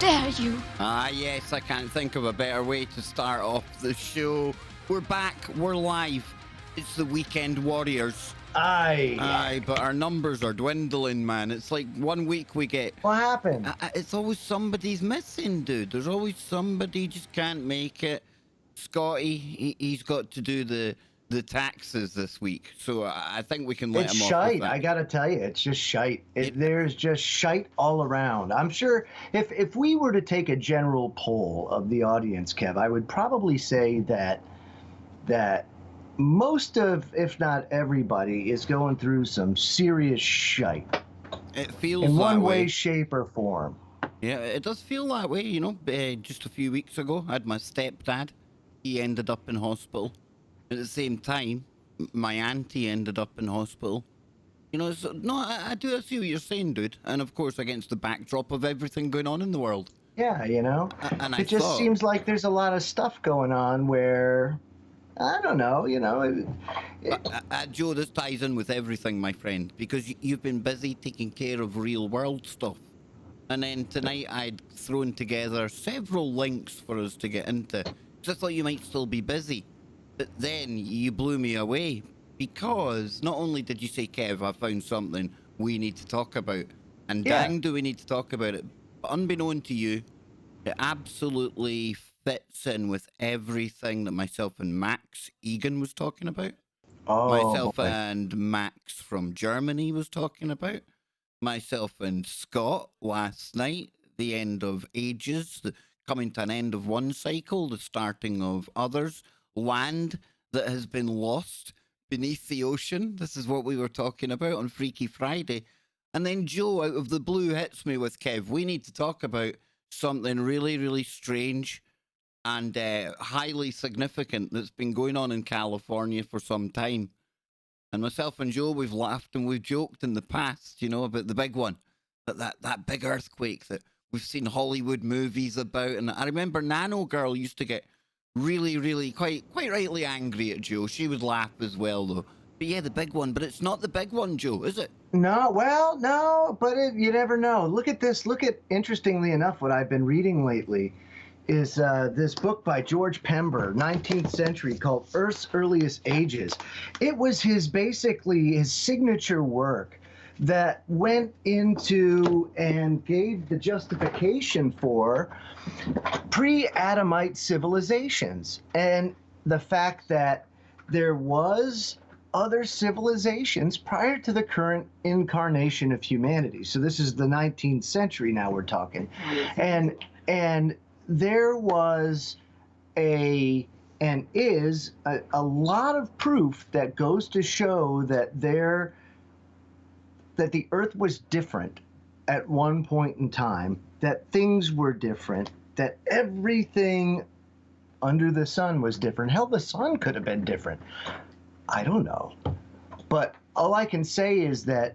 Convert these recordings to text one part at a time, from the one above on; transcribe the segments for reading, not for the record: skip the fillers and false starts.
dare you? Ah, yes, I can't think of a better way to start off the show. We're back, we're live. It's the Weekend Warriors. Aye, but our numbers are dwindling, man. It's like 1 week we get... What happened? It's always somebody's missing, dude. There's always somebody just can't make it. Scotty, he's got to do the taxes this week, so I think we can let him off. It's shite. I gotta tell you, it's just shite. There's just shite all around. I'm sure if we were to take a general poll of the audience, Kev, I would probably say that most of, if not everybody, is going through some serious shite. It feels in that one way, way, shape, or form. Yeah, it does feel that way. You know, just a few weeks ago, I had my stepdad. He ended up in hospital. At the same time, my auntie ended up in hospital. You know, so, no, I see what you're saying, dude. And of course, against the backdrop of everything going on in the world. Yeah, you know, and it just seems like there's a lot of stuff going on where, I don't know, you know. Joe, this ties in with everything, my friend, because you've been busy taking care of real world stuff. And then tonight I'd thrown together several links for us to get into. Because I thought you might still be busy. But then you blew me away, because not only did you say, Kev, I found something we need to talk about, and dang do we need to talk about it, but unbeknown to you, it absolutely fits in with everything that myself and Max Egan was talking about. Myself and Max from Germany was talking about. Myself and Scott last night, the end of ages, the coming to an end of one cycle, the starting of others. Land that has been lost beneath the ocean. This is what we were talking about on Freaky Friday. And then Joe, out of the blue, hits me with, Kev, we need to talk about something really, really strange and highly significant that's been going on in California for some time. And myself and Joe, we've laughed and we've joked in the past, you know, about the big one, that big earthquake that we've seen Hollywood movies about. And I remember Nano Girl used to get really, really quite rightly angry at Joe. She would laugh as well, though. But yeah, the big one. But it's not the big one, Joe, is it? No, well, no, but you never know. Look at this. Look at, interestingly enough, what I've been reading lately is this book by George Pember, 19th century, called Earth's Earliest Ages. It was basically his signature work that went into and gave the justification for pre-Adamite civilizations and the fact that there was other civilizations prior to the current incarnation of humanity. So this is the 19th century now we're talking. And there was and is a lot of proof that goes to show that that the Earth was different at one point in time, that things were different, that everything under the sun was different. Hell, the sun could have been different. I don't know. But all I can say is that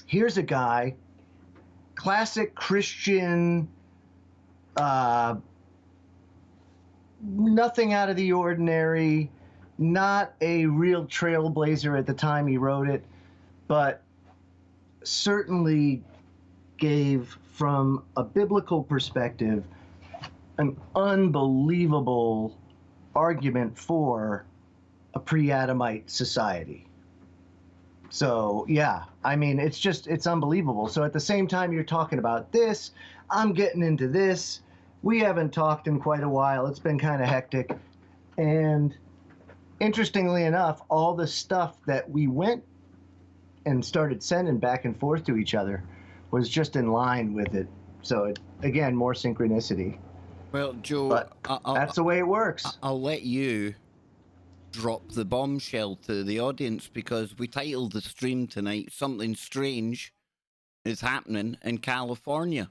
here's a guy, classic Christian, nothing out of the ordinary, not a real trailblazer at the time he wrote it, but certainly gave, from a biblical perspective, an unbelievable argument for a pre-Adamite society. So yeah, I mean, it's unbelievable. So at the same time you're talking about this, I'm getting into this. We haven't talked in quite a while. It's been kind of hectic. And interestingly enough, all the stuff that we went and started sending back and forth to each other was just in line with it. So again, more synchronicity. Well, Joe, but that's the way it works. I'll let you drop the bombshell to the audience, because we titled the stream tonight, Something Strange is Happening in California.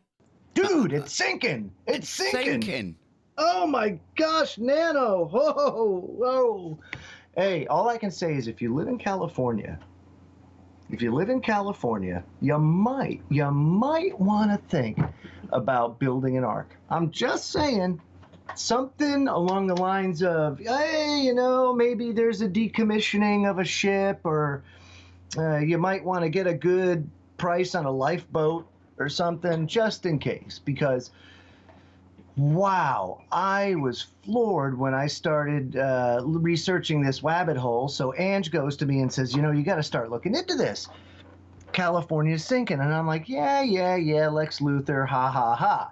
Dude, it's sinking. It's sinking. Oh my gosh, Nano. Whoa, whoa. Hey, all I can say is if you live in California, you might want to think about building an ark. I'm just saying, something along the lines of, hey, you know, maybe there's a decommissioning of a ship, or you might want to get a good price on a lifeboat. or something, just in case, because wow, I was floored when I started researching this rabbit hole. So Ange goes to me and says, you got to start looking into this. California's sinking. And I'm like, yeah, Lex Luthor, ha, ha, ha.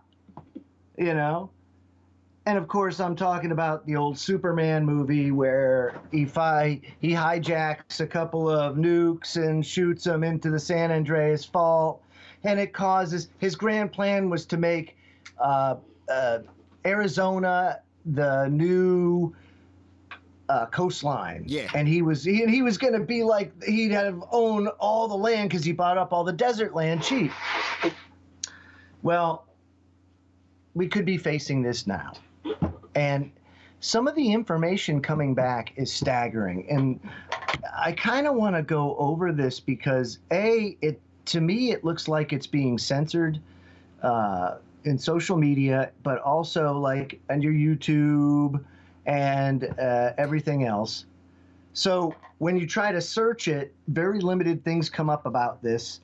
And of course, I'm talking about the old Superman movie where he hijacks a couple of nukes and shoots them into the San Andreas Fault. And it causes, his grand plan was to make Arizona the new coastline. Yeah. And he was going to be like, he'd have owned all the land because he bought up all the desert land cheap. Well, we could be facing this now. And some of the information coming back is staggering. And I kind of want to go over this because to me, it looks like it's being censored in social media, but also like on your YouTube and everything else. So when you try to search it, very limited things come up about this.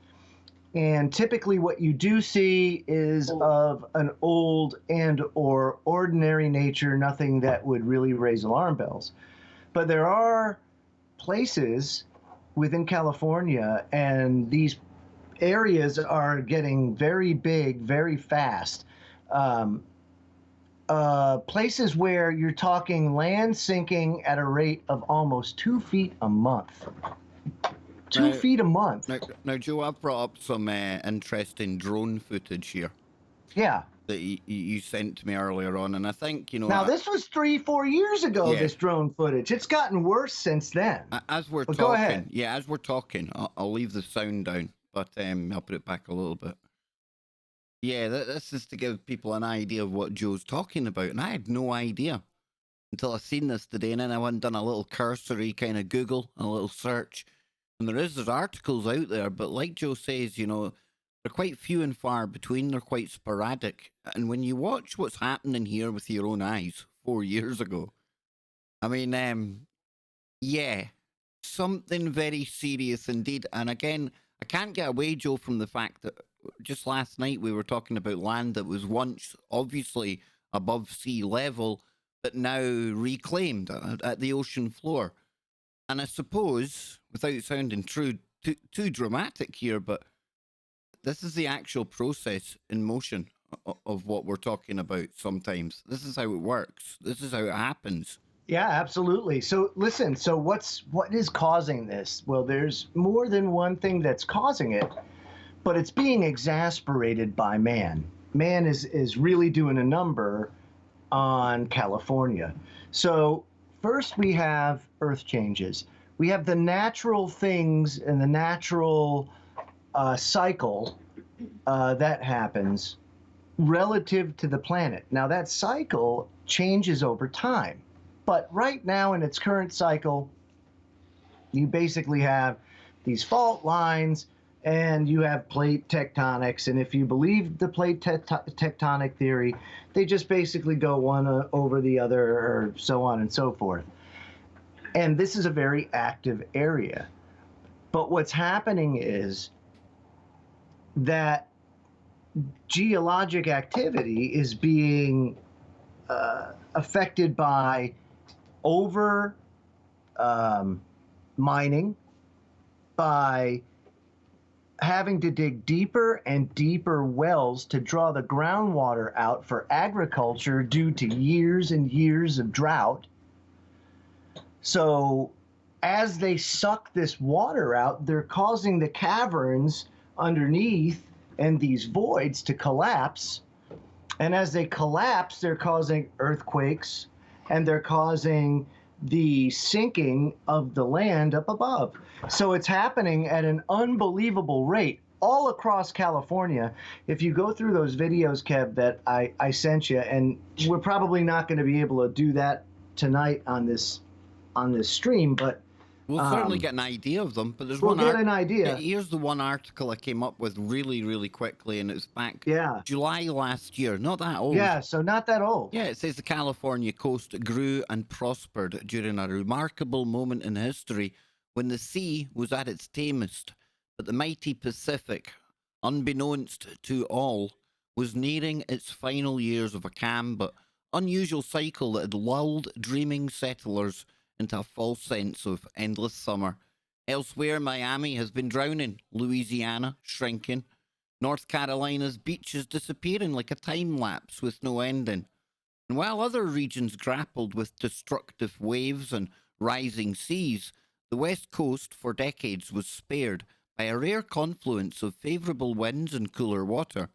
And typically what you do see is of an old and or ordinary nature, nothing that would really raise alarm bells. But there are places within California, and these areas are getting very big, very fast. Places where you're talking land sinking at a rate of almost 2 feet a month. 2 feet a month. Now, Joe, I've brought up some interesting drone footage here. Yeah. That you sent to me earlier on, and I think, Now, this was 3-4 years ago, yeah. This drone footage. It's gotten worse since then. As we're but talking, go ahead. Yeah, as we're talking, I'll leave the sound down, but I'll put it back a little bit. Yeah, this is to give people an idea of what Joe's talking about, and I had no idea until I seen this today, and then I went and done a little cursory kind of Google, a little search. And there's articles out there, but like Joe says, they're quite few and far between. They're quite sporadic. And when you watch what's happening here with your own eyes 4 years ago, I mean, yeah, something very serious indeed. And again, I can't get away, Joe, from the fact that just last night we were talking about land that was once obviously above sea level, but now reclaimed at the ocean floor. And I suppose, without sounding too dramatic here, but this is the actual process in motion of what we're talking about sometimes. This is how it works. This is how it happens. Yeah, absolutely. So listen, what is causing this? Well, there's more than one thing that's causing it, but it's being exasperated by man. Man is really doing a number on California. So first, we have earth changes. We have the natural things and the natural cycle that happens relative to the planet. Now, that cycle changes over time. But right now, in its current cycle, you basically have these fault lines and you have plate tectonics. And if you believe the plate tectonic theory, they just basically go one over the other, or so on and so forth. And this is a very active area. But what's happening is that geologic activity is being affected by over mining, by having to dig deeper and deeper wells to draw the groundwater out for agriculture due to years and years of drought. So as they suck this water out, they're causing the caverns underneath and these voids to collapse. And as they collapse, they're causing earthquakes, and they're causing the sinking of the land up above. So it's happening at an unbelievable rate all across California. If you go through those videos, Kev, that I sent you, and we're probably not going to be able to do that tonight on this stream, but we'll certainly get an idea of them. But we'll get an idea. Here's the one article I came up with really, really quickly, and it's back July last year. Not that old. Yeah, so not that old. Yeah, it says the California coast grew and prospered during a remarkable moment in history when the sea was at its tamest, but the mighty Pacific unbeknownst to all, was nearing its final years of a calm but unusual cycle that had lulled dreaming settlers into a false sense of endless summer. Elsewhere, Miami has been drowning, Louisiana shrinking, North Carolina's beaches disappearing like a time lapse with no ending. And while other regions grappled with destructive waves and rising seas, the West Coast for decades was spared by a rare confluence of favourable winds and cooler water.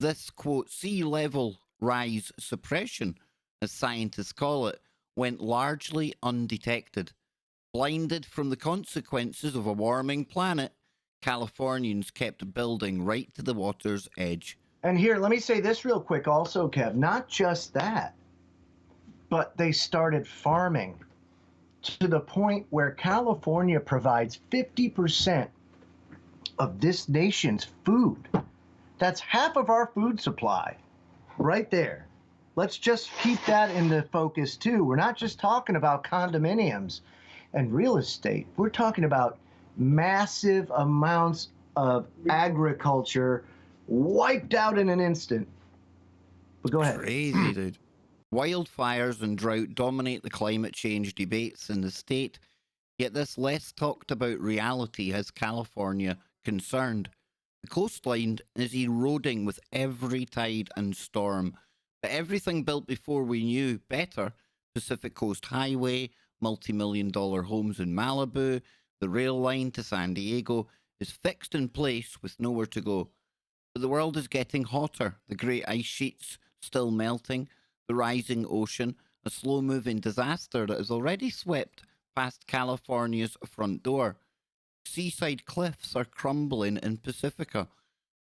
This, quote, sea level rise suppression, as scientists call it, went largely undetected. Blinded from the consequences of a warming planet, Californians kept building right to the water's edge. And here, let me say this real quick also, Kev. Not just that, but they started farming to the point where California provides 50% of this nation's food. That's half of our food supply right there. Let's just keep that in the focus too. We're not just talking about condominiums and real estate. We're talking about massive amounts of agriculture wiped out in an instant. But go ahead. Crazy, dude. Wildfires and drought dominate the climate change debates in the state, yet this less talked about reality has California concerned. The coastline is eroding with every tide and storm, but everything built before we knew better, Pacific Coast Highway, multi-million-dollar homes in Malibu, the rail line to San Diego, is fixed in place with nowhere to go. But the world is getting hotter, the great ice sheets still melting, the rising ocean, a slow-moving disaster that has already swept past California's front door. Seaside cliffs are crumbling in Pacifica,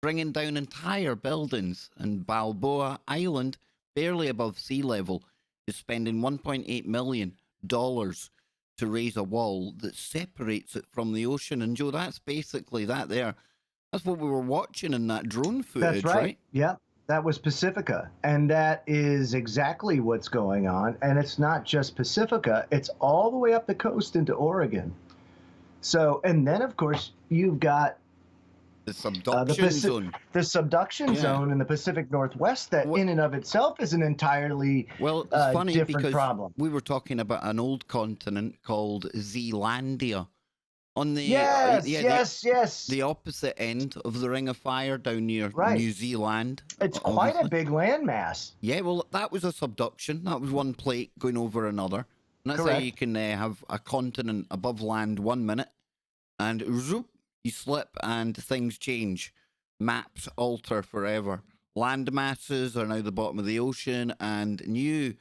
bringing down entire buildings, and Balboa Island, barely above sea level, is spending $1.8 million to raise a wall that separates it from the ocean. And Joe, that's basically that there. That's what we were watching in that drone footage, That's right. Yeah, that was Pacifica. And that is exactly what's going on. And it's not just Pacifica, it's all the way up the coast into Oregon. So, and then of course, you've got the subduction zone. The subduction zone in the Pacific Northwest that in and of itself is an entirely it's funny different because problem. We were talking about an old continent called Zealandia. On the the opposite end of the Ring of Fire down near New Zealand. It's quite a big landmass. Yeah, well, that was a subduction. That was one plate going over another. And that's how you can have a continent above land 1 minute, and zoop, you slip and things change. Maps alter forever. Land masses are now the bottom of the ocean, and new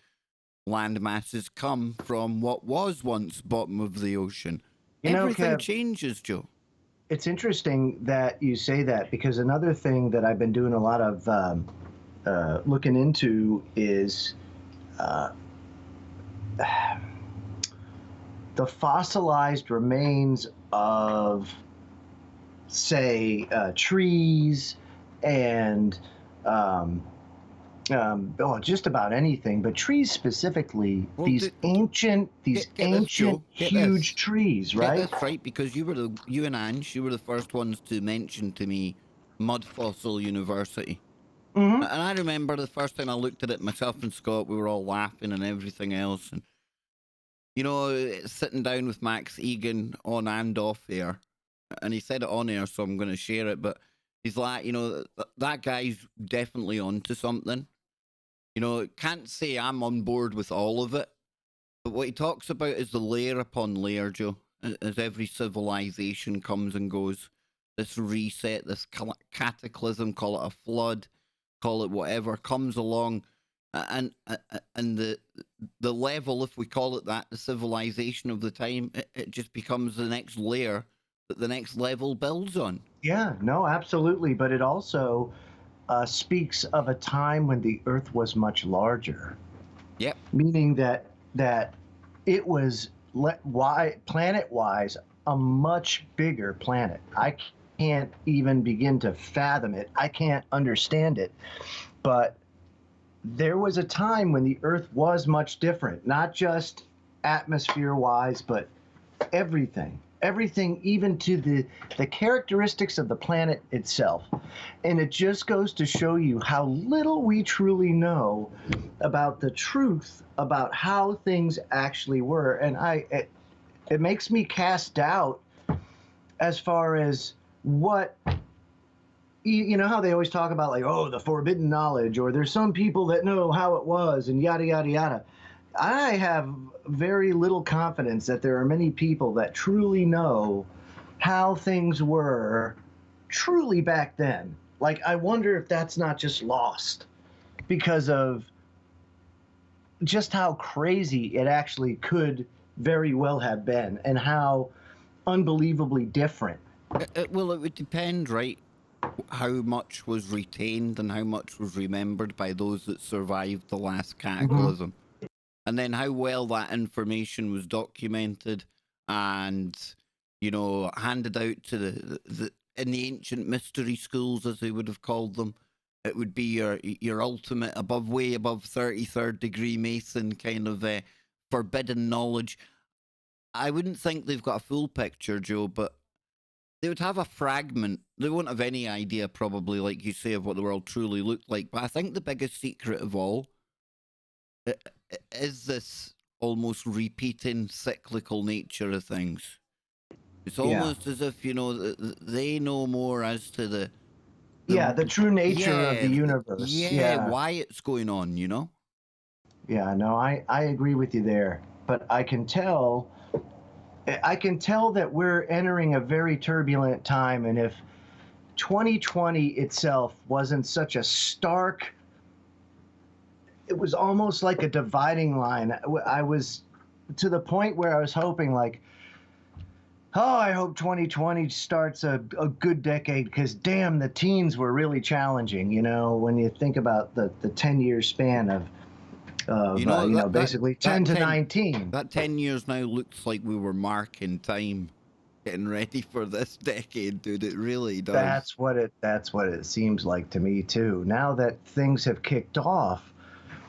land masses come from what was once bottom of the ocean. Everything changes, Joe. It's interesting that you say that, because another thing that I've been doing a lot of looking into is the fossilized remains of, say, trees and just about anything, but trees specifically. Well, these ancient, huge trees, right? That's right, because you and Ange, you were the first ones to mention to me Mud Fossil University. Mm-hmm. And I remember the first time I looked at it, myself and Scott, we were all laughing and everything else. And, you know, sitting down with Max Egan on and off air, and he said it on air, so I'm going to share it, but he's like, you know, that guy's definitely onto something. You know, can't say I'm on board with all of it, but what he talks about is the layer upon layer, Joe, as every civilization comes and goes. This reset, this cataclysm, call it a flood, call it whatever, comes along, and the level, if we call it that, the civilization of the time, it just becomes the next layer that the next level builds on. Yeah, no, absolutely, but it also speaks of a time when the Earth was much larger. Yep. Meaning that it was planet-wise a much bigger planet. I can't even begin to fathom it. I can't understand it. But there was a time when the Earth was much different, not just atmosphere-wise, but everything. everything, even to the characteristics of the planet itself. And it just goes to show you how little we truly know about the truth about how things actually were. And it makes me cast doubt as far as what, you know how they always talk about, like, oh, the forbidden knowledge, or there's some people that know how it was, and yada yada yada. I have very little confidence that there are many people that truly know how things were truly back then. Like, I wonder if that's not just lost because of just how crazy it actually could very well have been, and how unbelievably different. Well, it would depend, right? How much was retained and how much was remembered by those that survived the last cataclysm. And then how well that information was documented and, you know, handed out to the in the ancient mystery schools, as they would have called them. It would be your ultimate way above 33rd degree Mason kind of forbidden knowledge. I wouldn't think they've got a full picture, Joe, but they would have a fragment. They won't have any idea, probably, like you say, of what the world truly looked like. But I think the biggest secret of all is this almost repeating cyclical nature of things. It's almost as if, you know, they know more as to the true nature of the universe. Yeah, why it's going on, you know? Yeah, no, I agree with you there. But I can tell that we're entering a very turbulent time, and if 2020 itself wasn't such a stark, it was almost like a dividing line. I was to the point where I was hoping, like, oh, I hope 2020 starts a good decade, because damn, the teens were really challenging, you know, when you think about the 10-year span of basically 10 to 19. That 10 years now looks like we were marking time, getting ready for this decade, dude. It really does. That's what it seems like to me too. Now that things have kicked off,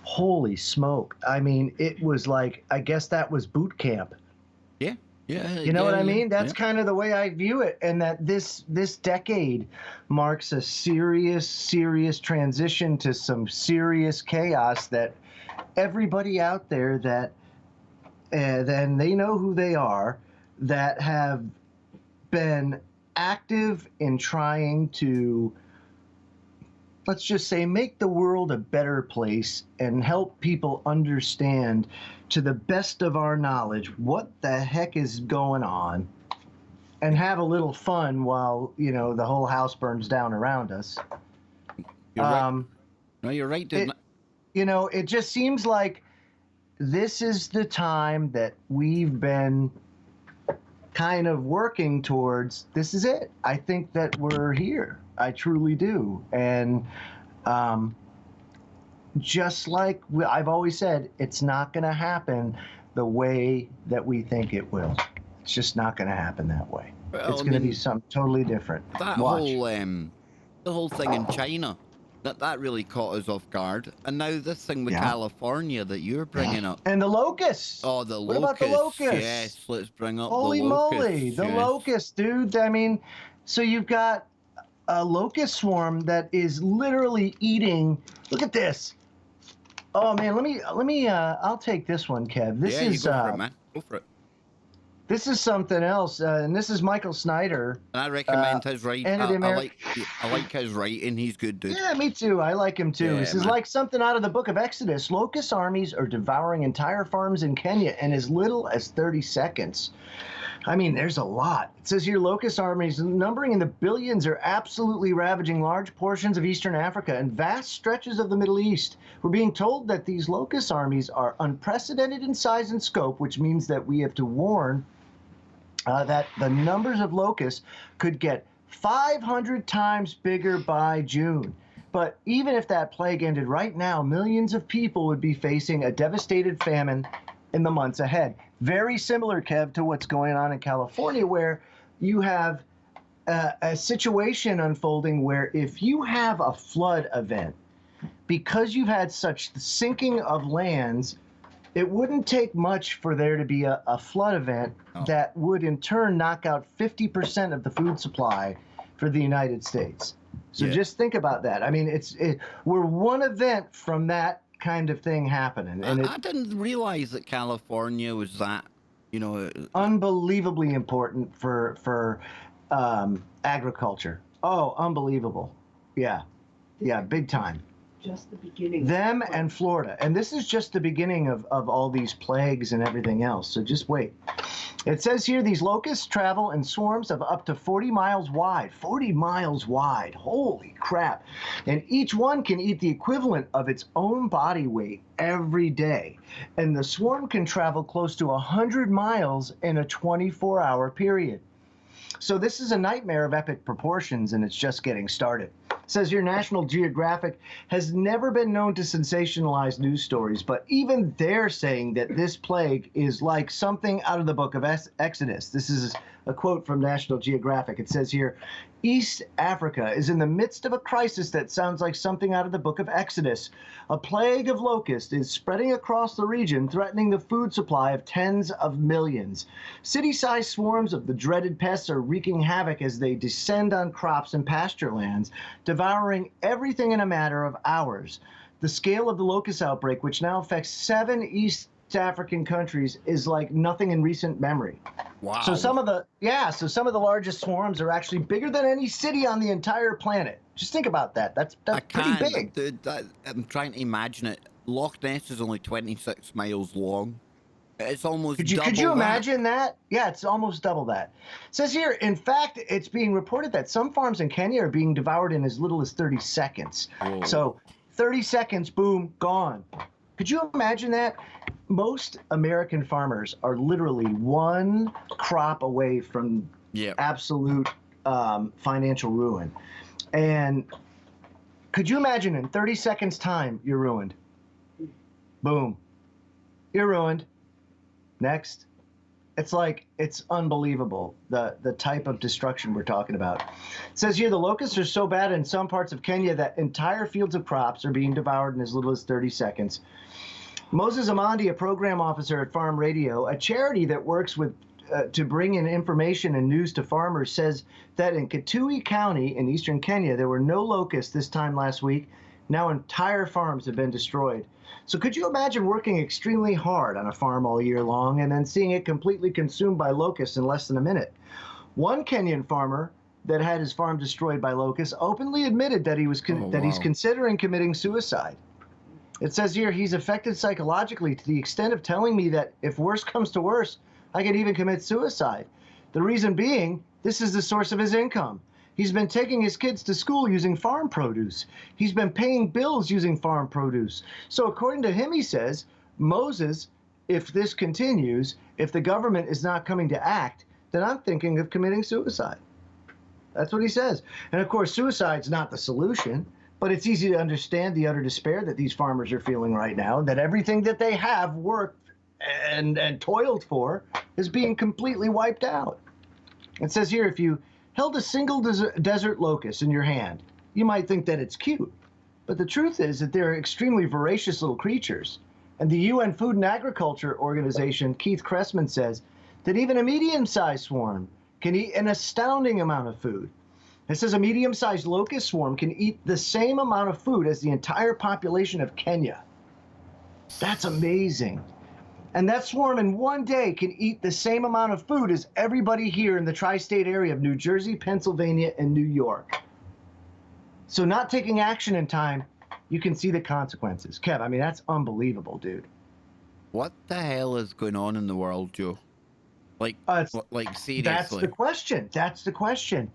holy smoke. I mean, it was like, I guess that was boot camp. Yeah. Yeah. You know what I mean? That's kind of the way I view it. And that this decade marks a serious transition to some serious chaos that everybody out there that then they know who they are, that have been active in trying to, let's just say, make the world a better place and help people understand, to the best of our knowledge, what the heck is going on, and have a little fun while, you know, the whole house burns down around us. You're right. No, you're right, dude. You know, it just seems like this is the time that we've been kind of working towards. This is it. I think that we're here. I truly do. And just like I've always said, it's not going to happen the way that we think it will. It's just not going to happen that way. Well, it's going to be something totally different. That the whole thing in China, that really caught us off guard. And now this thing with California that you're bringing up. And the locusts. Oh, the locusts. What about the locusts? Yes, let's bring up Holy the locusts. Holy moly, the locusts, dude. I mean, so you've got a locust swarm that is literally eating. Look at this. Oh man, let me I'll take this one, Kev. This is you go for it, man. Go for it. This is something else, and this is Michael Snyder. And I recommend his writing. I like his writing. He's good, dude. Yeah, me too. I like him too. This is like something out of the book of Exodus. Locust armies are devouring entire farms in Kenya in as little as 30 seconds. I mean, there's a lot. It says here, locust armies, numbering in the billions, are absolutely ravaging large portions of Eastern Africa and vast stretches of the Middle East. We're being told that these locust armies are unprecedented in size and scope, which means that we have to warn that the numbers of locusts could get 500 times bigger by June. But even if that plague ended right now, millions of people would be facing a devastated famine in the months ahead. Very similar, Kev, to what's going on in California, where you have a situation unfolding where if you have a flood event, because you've had such sinking of lands, it wouldn't take much for there to be a flood event that would in turn knock out 50% of the food supply for the United States. So just think about that. I mean, we're one event from that kind of thing happening. And I didn't realize that California was that, you know. Unbelievably important for agriculture. Oh, unbelievable. Yeah, big time. Just the beginning. Them and Florida. And this is just the beginning of all these plagues and everything else. So just wait. It says here these locusts travel in swarms of up to 40 miles wide. 40 miles wide. Holy crap. And each one can eat the equivalent of its own body weight every day. And the swarm can travel close to 100 miles in a 24-hour period. So this is a nightmare of epic proportions, and it's just getting started. It says here National Geographic has never been known to sensationalize news stories, but even they're saying that this plague is like something out of the book of Exodus. This is a quote from National Geographic. It says here, East Africa is in the midst of a crisis that sounds like something out of the book of Exodus. A plague of locusts is spreading across the region, threatening the food supply of tens of millions. City-sized swarms of the dreaded pests are wreaking havoc as they descend on crops and pasture lands, devouring everything in a matter of hours. The scale of the locust outbreak, which now affects 7 East African countries, is like nothing in recent memory. Wow. So some of the largest swarms are actually bigger than any city on the entire planet. Just think about that. That's pretty big. Dude, I'm trying to imagine it. Loch Ness is only 26 miles long. It's almost double Could you that. imagine that? Yeah, it's almost double that. It says here, in fact, it's being reported that some farms in Kenya are being devoured in as little as 30 seconds. Whoa. So 30 seconds, boom, gone. Could you imagine that? Most American farmers are literally one crop away from absolute financial ruin. And could you imagine in 30 seconds time, you're ruined? Boom. You're ruined. Next. It's unbelievable, the type of destruction we're talking about. It says here the locusts are so bad in some parts of Kenya that entire fields of crops are being devoured in as little as 30 seconds. Moses Amandi, a program officer at Farm Radio, a charity that works with to bring in information and news to farmers, says that in Kitui County in eastern Kenya, there were no locusts this time last week. Now entire farms have been destroyed. So could you imagine working extremely hard on a farm all year long and then seeing it completely consumed by locusts in less than a minute? One Kenyan farmer that had his farm destroyed by locusts openly admitted that he's considering committing suicide. It says here he's affected psychologically to the extent of telling me that if worse comes to worse, I could even commit suicide. The reason being, this is the source of his income. He's been taking his kids to school using farm produce. He's been paying bills using farm produce. So according to him, he says, Moses, if this continues, if the government is not coming to act, then I'm thinking of committing suicide. That's what he says. And of course, suicide's not the solution. But it's easy to understand the utter despair that these farmers are feeling right now, that everything that they have worked and toiled for is being completely wiped out. It says here, if you held a single desert locust in your hand, you might think that it's cute. But the truth is that they're extremely voracious little creatures. And the UN Food and Agriculture Organization, Keith Cressman, says that even a medium-sized swarm can eat an astounding amount of food. It says a medium-sized locust swarm can eat the same amount of food as the entire population of Kenya. That's amazing. And that swarm in one day can eat the same amount of food as everybody here in the tri-state area of New Jersey, Pennsylvania, and New York. So not taking action in time, you can see the consequences. Kev, I mean, that's unbelievable, dude. What the hell is going on in the world, Joe? Like seriously. That's the question. That's the question.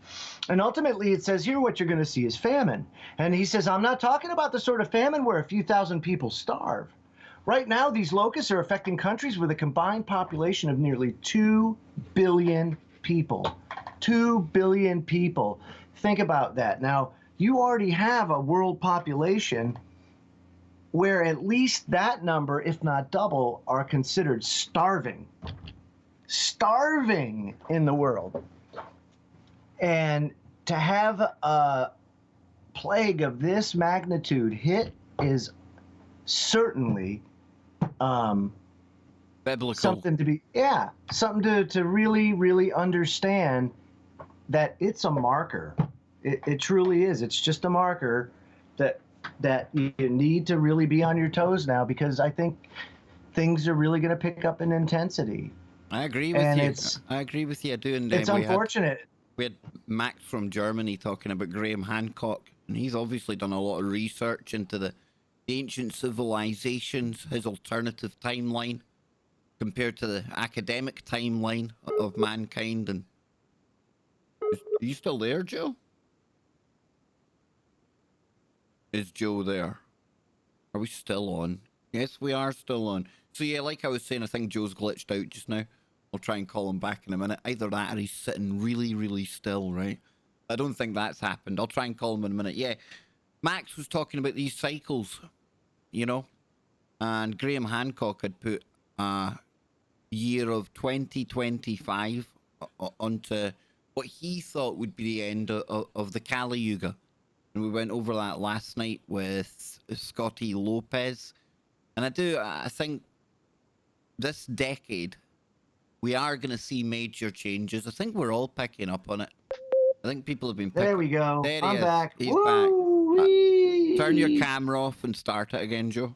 And ultimately, it says here what you're going to see is famine. And he says, I'm not talking about the sort of famine where a few thousand people starve. Right now, these locusts are affecting countries with a combined population of nearly 2 billion people. 2 billion people. Think about that. Now, you already have a world population where at least that number, if not double, are considered starving. Starving in the world. And to have a plague of this magnitude hit is certainly Biblical. something to be, yeah, something to really, really understand that it's a marker. It truly is. It's just a marker that you need to really be on your toes now, because I think things are really going to pick up in intensity. I agree with And you. it's I agree with you. I do. And it's unfortunate. we had Max from Germany talking about Graham Hancock, and he's obviously done a lot of research into the ancient civilizations, his alternative timeline compared to the academic timeline of mankind. And are you still there, Joe? Is Joe there? Are we still on? Yes, we are still on. So yeah, like I was saying, I think Joe's glitched out just now. I'll try and call him back in a minute. Either that or he's sitting really, really still, right? I don't think that's happened. I'll try and call him in a minute. Yeah, Max was talking about these cycles, you know, and Graham Hancock had put a year of 2025 onto what he thought would be the end of the Kali Yuga. And we went over that last night with Scotty Lopez. And I think this decade, we are going to see major changes. I think we're all picking up on it. I think people have been picking. There we go. There he I'm is. back. He's back. Woo-wee. Turn your camera off and start it again, Joe.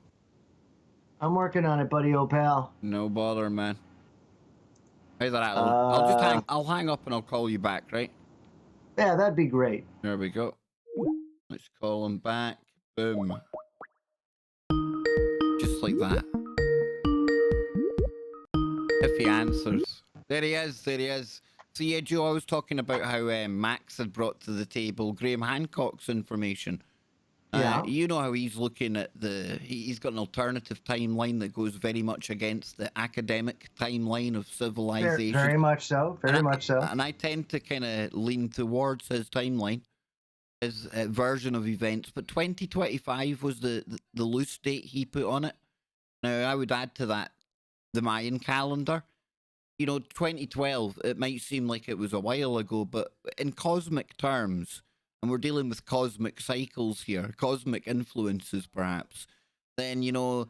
I'm working on it, buddy, old pal. No bother, man. Either that, I'll just hang up and I'll call you back, right? Yeah, that'd be great. There we go. Let's call him back. Boom. Just like that. If he answers. There he is, there he is. So yeah, Joe, I was talking about how Max had brought to the table Graham Hancock's information. Yeah. You know how he's looking at he's got an alternative timeline that goes very much against the academic timeline of civilization. Very much so, very much so. And I tend to kind of lean towards his timeline, his version of events. But 2025 was the loose date he put on it. Now, I would add to that the Mayan calendar. You know, 2012, it might seem like it was a while ago, but in cosmic terms, and we're dealing with cosmic cycles here, cosmic influences perhaps, then, you know,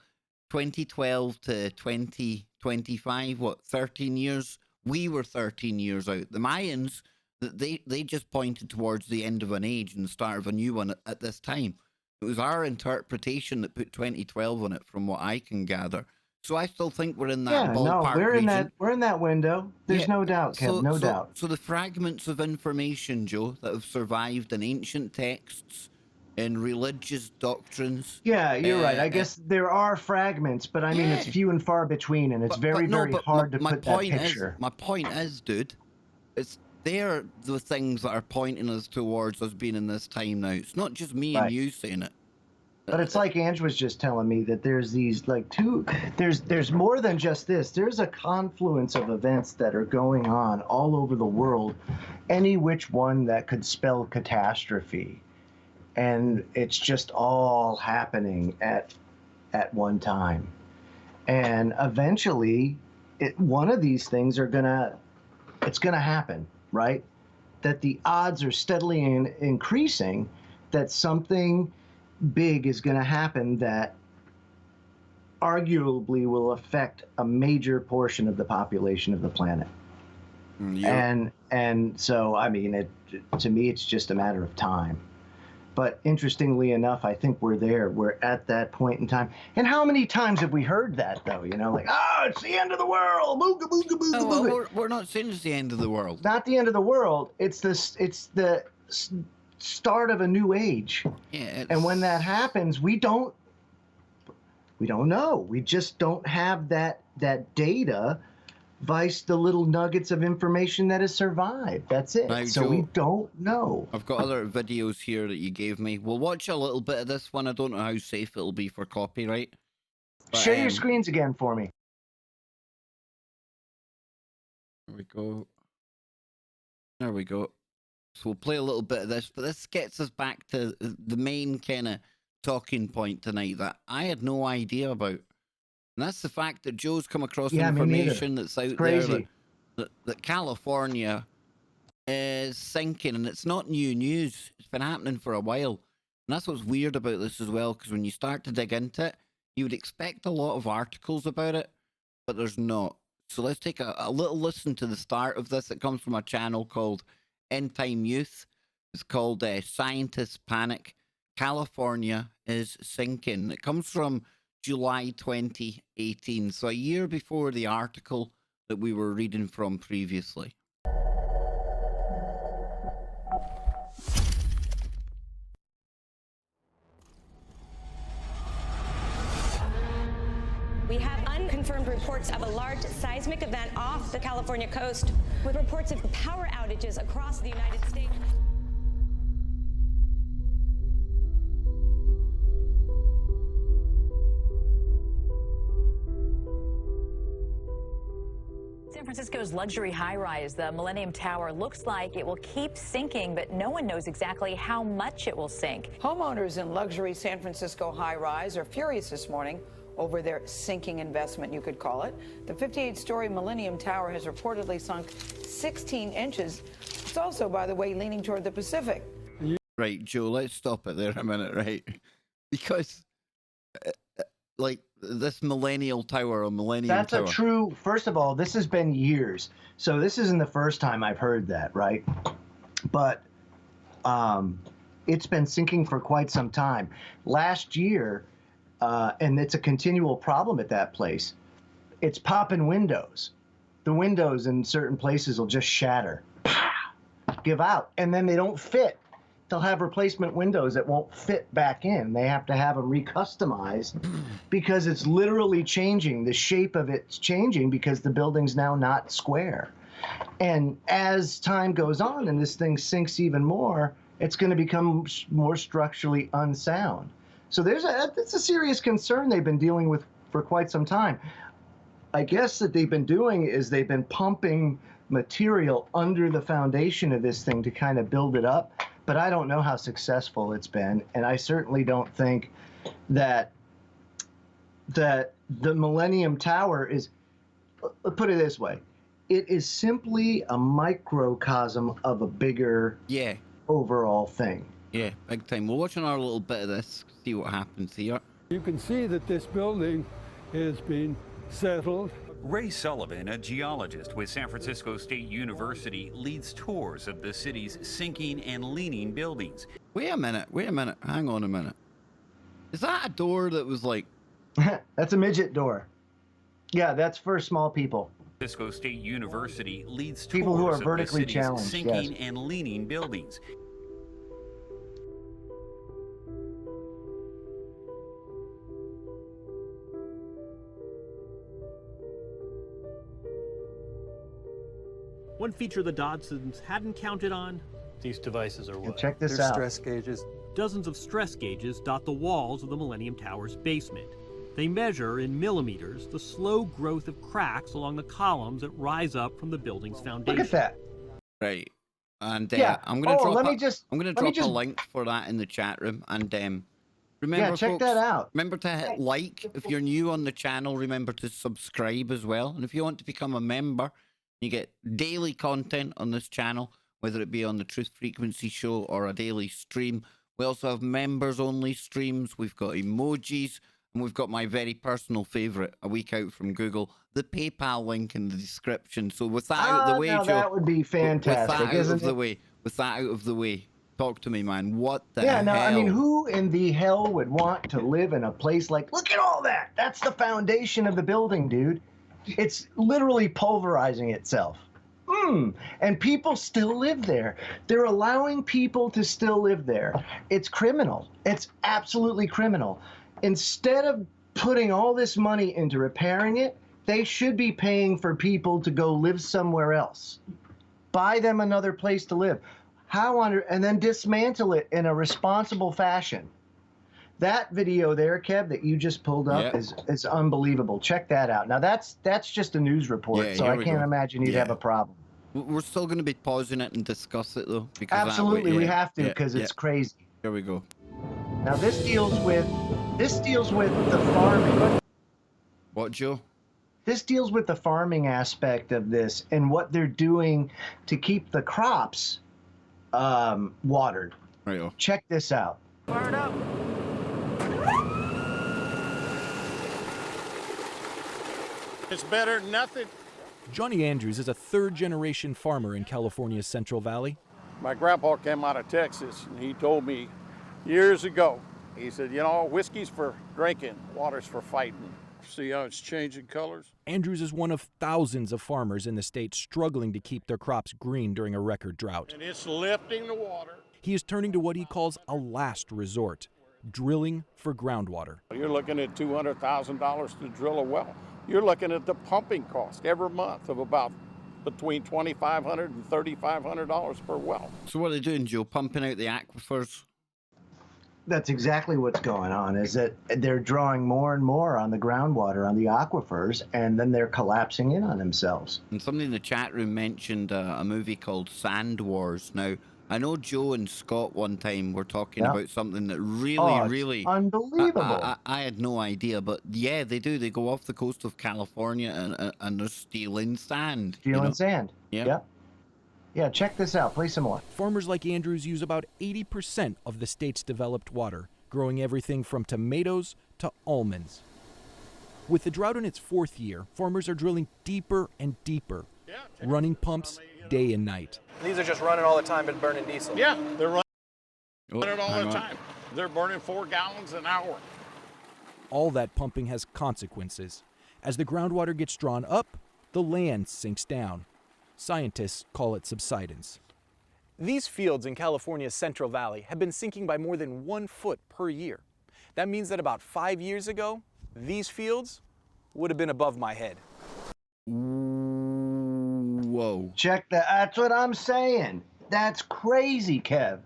2012 to 2025, what, 13 years? We were 13 years out. The Mayans, they just pointed towards the end of an age and the start of a new one at this time. It was our interpretation that put 2012 on it, from what I can gather. So I still think we're in that ballpark region. We're in that window. There's no doubt, Kev, no doubt. So the fragments of information, Joe, that have survived in ancient texts, in religious doctrines. Yeah, you're right. I guess there are fragments, but I mean, it's few and far between, and it's very hard to put that picture. My point is, dude, they're the things that are pointing us towards us being in this time now. It's not just me and you saying it. But it's like Ange was just telling me, that there's these there's more than just this. There's a confluence of events that are going on all over the world, any which one that could spell catastrophe. And it's just all happening at one time. And eventually, one of these things it's gonna happen, right? That the odds are steadily increasing that something big is going to happen that arguably will affect a major portion of the population of the planet. Yeah. And so, I mean, to me, it's just a matter of time. But interestingly enough, I think we're there. We're at that point in time. And how many times have we heard that, though? You know, like, it's the end of the world. Booga, booga, booga, no, booga. Well, we're not saying it's the end of the world. Not the end of the world. It's the start of a new age. Yeah, and when that happens, we don't know. We just don't have that data, vice the little nuggets of information that has survived. That's it. Now, so Joe, we don't know. I've got other videos here that you gave me. We'll watch a little bit of this one. I don't know how safe it'll be for copyright. But, share your screens again for me. There we go. There we go. So we'll play a little bit of this, but this gets us back to the main kind of talking point tonight that I had no idea about. And that's the fact that Joe's come across information that's out there that California is sinking, and it's not new news. It's been happening for a while. And that's what's weird about this as well, because when you start to dig into it, you would expect a lot of articles about it. but there's not. So let's take a little listen to the start of this. It comes from a channel called End Time Youth. It's called Scientists Panic. California is sinking. It comes from July 2018, so a year before the article that we were reading from previously. We have unconfirmed reports of a large seismic event off the California coast, with reports of power outages across the United States. San Francisco's luxury high-rise, the Millennium Tower, looks like it will keep sinking, but no one knows exactly how much it will sink. Homeowners in luxury San Francisco high-rise are furious this morning over their sinking investment, you could call it. The 58-story Millennium Tower has reportedly sunk 16 inches. It's also, by the way, leaning toward the Pacific. Right, Joe, let's stop it there a minute, right? Because, like, this Millennial Tower or Millennium That's Tower. a true, first of all, this has been years. So this isn't the first time I've heard that, right? But it's been sinking for quite some time. Last year, and it's a continual problem at that place, it's popping windows. The windows in certain places will just shatter, give out, and then they don't fit. They'll have replacement windows that won't fit back in. They have to have them recustomized because it's literally changing. The shape of it's changing because the building's now not square. And as time goes on and this thing sinks even more, it's going to become more structurally unsound. So it's a serious concern they've been dealing with for quite some time. I guess that they've been doing is they've been pumping material under the foundation of this thing to kind of build it up. But I don't know how successful it's been, and I certainly don't think that the Millennium Tower is, put it this way, it is simply a microcosm of a bigger overall thing. Yeah, big time. We're watching our little bit of this, see what happens here. You can see that this building has been settled. Ray Sullivan, a geologist with San Francisco State University, leads tours of the city's sinking and leaning buildings. Wait a minute, hang on a minute. Is that a door that was like... That's a midget door. Yeah, that's for small people. San Francisco State University leads people tours who are of vertically the city's challenged, sinking yes. and leaning buildings. One feature the Dodsons hadn't counted on, These devices are what? Check this They're out. stress gauges. dozens of stress gauges dot the walls of the Millennium Tower's basement. They measure in millimeters the slow growth of cracks along the columns that rise up from the building's foundation. Look at that. Right. And Yeah. I'm gonna drop let me a just- link for that in the chat room. And remember, Yeah, check folks, that out. remember to hit like. If you're new on the channel, remember to subscribe as well. And if you want to become a member, you get daily content on this channel, whether it be on the Truth Frequency Show or a daily stream. We also have members only streams. We've got emojis, and we've got my very personal favorite, a week out from Google, the PayPal link in the description. So with that out of the way, now Joe, that would be fantastic, with that isn't out of the it? way, with that out of the way, talk to me, man. What the Yeah, hell? no, I mean, who in the hell would want to live in a place like, look at all that. That's the foundation of the building, dude. It's literally pulverizing itself. And people still live there. They're allowing people to still live there. It's criminal. It's absolutely criminal. Instead of putting all this money into repairing it, they should be paying for people to go live somewhere else. Buy them another place to live. And then dismantle it in a responsible fashion. That video there, Kev, that you just pulled up is unbelievable. Check that out. Now that's just a news report, so I can't imagine you'd have a problem. We're still going to be pausing it and discuss it though, because Absolutely, we have to, because it's crazy. Here we go. Now this deals with the farming. What, Joe? This deals with the farming aspect of this and what they're doing to keep the crops watered. Right. Check this out. Fire it up. It's better than nothing. Johnny Andrews is a third-generation farmer in California's Central Valley. My grandpa came out of Texas, and he told me years ago, he said, you know, whiskey's for drinking, water's for fighting. See how it's changing colors? Andrews is one of thousands of farmers in the state struggling to keep their crops green during a record drought. And it's lifting the water. He is turning to what he calls a last resort, drilling for groundwater. You're looking at $200,000 to drill a well. You're looking at the pumping cost every month of about between $2,500 and $3,500 per well. So what are they doing, Joe? Pumping out the aquifers? That's exactly what's going on, is that they're drawing more and more on the groundwater, on the aquifers, and then they're collapsing in on themselves. And somebody in the chat room mentioned a movie called Sand Wars. Now, I know Joe and Scott one time were talking about something that really, unbelievable. I had no idea, but yeah, they do. They go off the coast of California and they're stealing sand. Stealing sand. Yeah. Yeah, check this out. Play some more. Farmers like Andrews use about 80% of the state's developed water, growing everything from tomatoes to almonds. With the drought in its fourth year, farmers are drilling deeper and deeper, running pumps day and night. These are just running all the time but burning diesel. Yeah, they're running all the time. They're burning 4 gallons an hour. All that pumping has consequences. As the groundwater gets drawn up, the land sinks down. Scientists call it subsidence. These fields in California's Central Valley have been sinking by more than 1 foot per year. That means that about 5 years ago, these fields would have been above my head. Whoa. Check that. That's what I'm saying. That's crazy, Kev.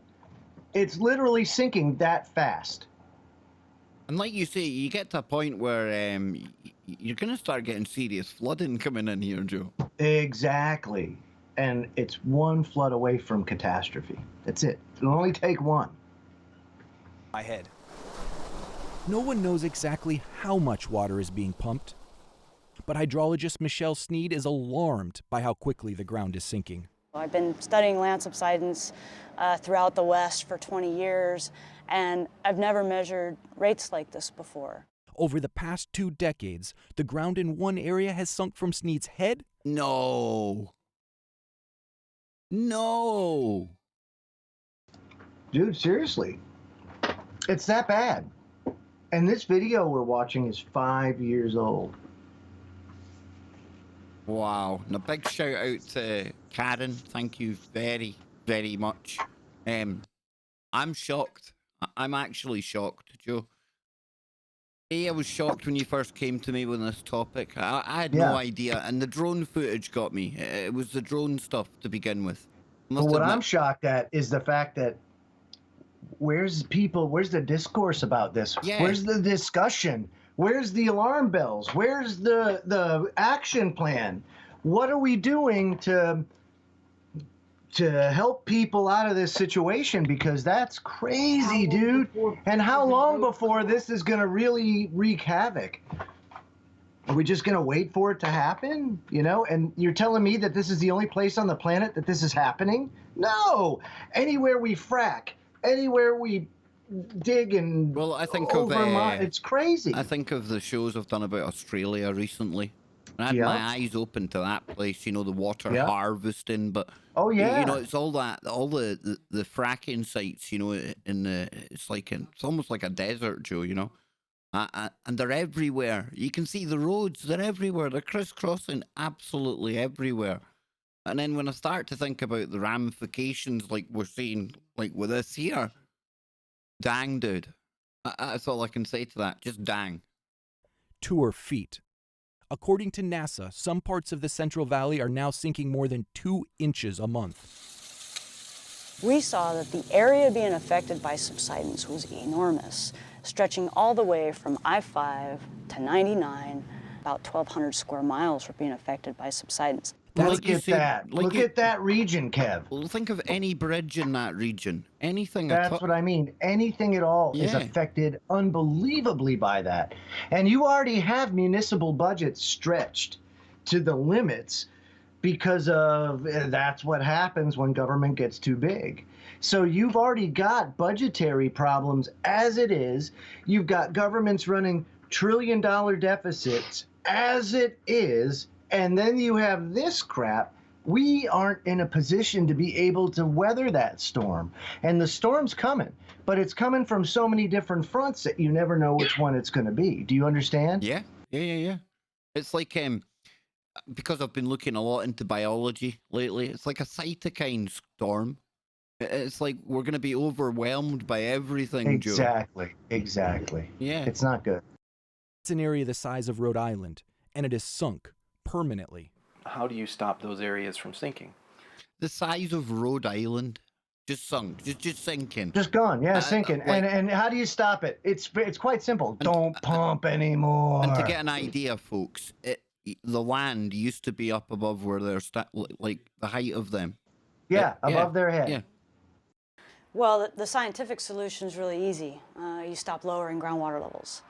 It's literally sinking that fast. And like you say, you get to a point where you're going to start getting serious flooding coming in here, Joe. Exactly. And it's 1 flood away from catastrophe. That's it. It'll only take one. My head. No one knows exactly how much water is being pumped, but hydrologist Michelle Sneed is alarmed by how quickly the ground is sinking. I've been studying land subsidence throughout the West for 20 years, and I've never measured rates like this before. Over the past 2 decades, the ground in one area has sunk from Sneed's head? No. Dude, seriously. It's that bad. And this video we're watching is 5 years old. Wow. And a big shout out to Karen. Thank you very, very much. I'm shocked. I'm actually shocked, Joe. I was shocked when you first came to me with this topic. I had no idea. And the drone footage got me. It was the drone stuff to begin with. But what I'm shocked at is the fact that where's the discourse about this? Yeah. Where's the discussion? Where's the alarm bells? Where's the action plan? What are we doing to help people out of this situation? Because that's crazy, dude. And how long before this is going to really wreak havoc? Are we just going to wait for it to happen? You know, and you're telling me that this is the only place on the planet that this is happening? No. Anywhere we frack, anywhere we dig and I think it's crazy. I think of the shows I've done about Australia recently. And I had my eyes open to that place, you know, the water harvesting, but you know, it's all the fracking sites, you know, it's almost like a desert, Joe, you know. And they're everywhere. You can see the roads, they're everywhere. They're crisscrossing absolutely everywhere. And then when I start to think about the ramifications, like we're seeing, like with this here, dang, dude. That's all I can say to that. Just dang. To her feet. According to NASA, some parts of the Central Valley are now sinking more than 2 inches a month. We saw that the area being affected by subsidence was enormous, stretching all the way from I-5 to 99. About 1,200 square miles were being affected by subsidence. Look at that. Look at that region, Kev. Well, think of any bridge in that region. Anything. That's what I mean. Anything at all is affected unbelievably by that. And you already have municipal budgets stretched to the limits because of that's what happens when government gets too big. So you've already got budgetary problems as it is. You've got governments running trillion deficits as it is, and then you have this crap, we aren't in a position to be able to weather that storm. And the storm's coming, but it's coming from so many different fronts that you never know which one it's going to be. Do you understand? Yeah. It's like because I've been looking a lot into biology lately. It's like a cytokine storm. It's like we're going to be overwhelmed by everything, Joe. Exactly. Yeah. It's not good. It's an area the size of Rhode Island, and it is sunk permanently. How do you stop those areas from sinking? The size of Rhode Island just sunk, just sinking. Just gone, yeah, sinking. Like, and how do you stop it? It's quite simple. Don't pump anymore. And to get an idea, folks, the land used to be up above where they're like the height of them. Yeah, above their head. Yeah. Well, the scientific solution is really easy. You stop lowering groundwater levels.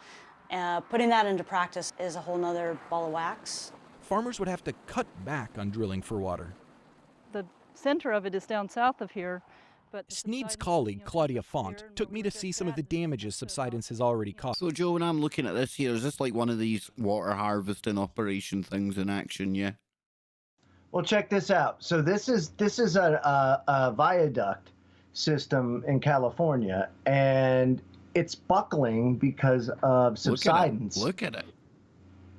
Putting that into practice is a whole nother ball of wax. Farmers would have to cut back on drilling for water. The center of it is down south of here. But Sneed's colleague, Claudia Font, took me to see some of the damages subsidence has already caused. So, Joe, when I'm looking at this here, is this like one of these water harvesting operation things in action, yeah? Well, check this out. So this is a viaduct system in California, and it's buckling because of subsidence. Look at it.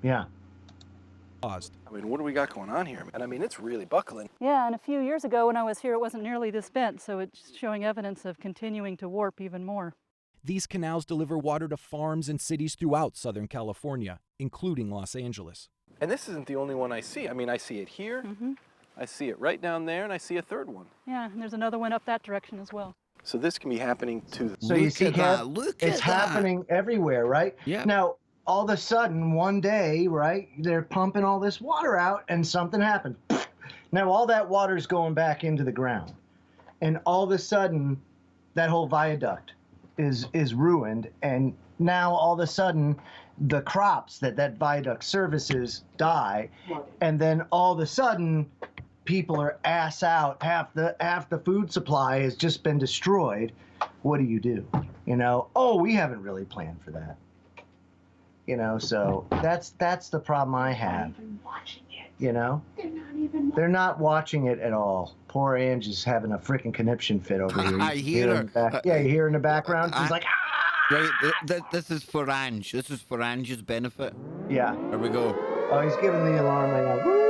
Yeah. Paused. I mean, what do we got going on here? And I mean, it's really buckling. Yeah, and a few years ago when I was here, it wasn't nearly this bent, so it's showing evidence of continuing to warp even more. These canals deliver water to farms and cities throughout Southern California, including Los Angeles. And this isn't the only one I see. I mean, I see it here, I see it right down there, and I see a third one. Yeah, and there's another one up that direction as well. So this can be happening to... So you see, it's happening everywhere, right? Yeah. Now, all of a sudden, one day, right, they're pumping all this water out, and something happened. Now all that water's going back into the ground. And all of a sudden, that whole viaduct is ruined, and now all of a sudden, the crops that viaduct services die, and then all of a sudden, people are ass out. Half the food supply has just been destroyed. What do? You know, oh, we haven't really planned for that. You know, so that's the problem I have. You know, they're not watching it at all. Poor Ange is having a freaking conniption fit over here. I hear her. Yeah, you hear in the background. She's like, Right, this is for Ange. This is for Ange's benefit. Yeah. There we go. Oh, he's giving the alarm right now. Woo!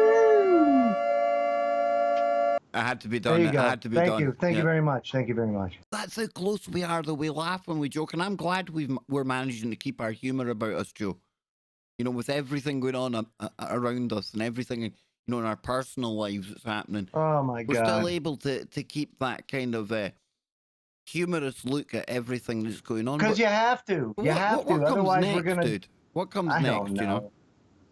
I had to be done. There you go. I had to be done. Thank you. Thank you very much. Thank you very much. That's how close we are, though. We laugh when we joke, and I'm glad we're managing to keep our humour about us, Joe. You know, with everything going on around us and everything, you know, in our personal lives that's happening. Oh, my God. We're still able to keep that kind of humorous look at everything that's going on. Because you have to. You have to. Otherwise, next, we're going to... dude? What comes next, you know?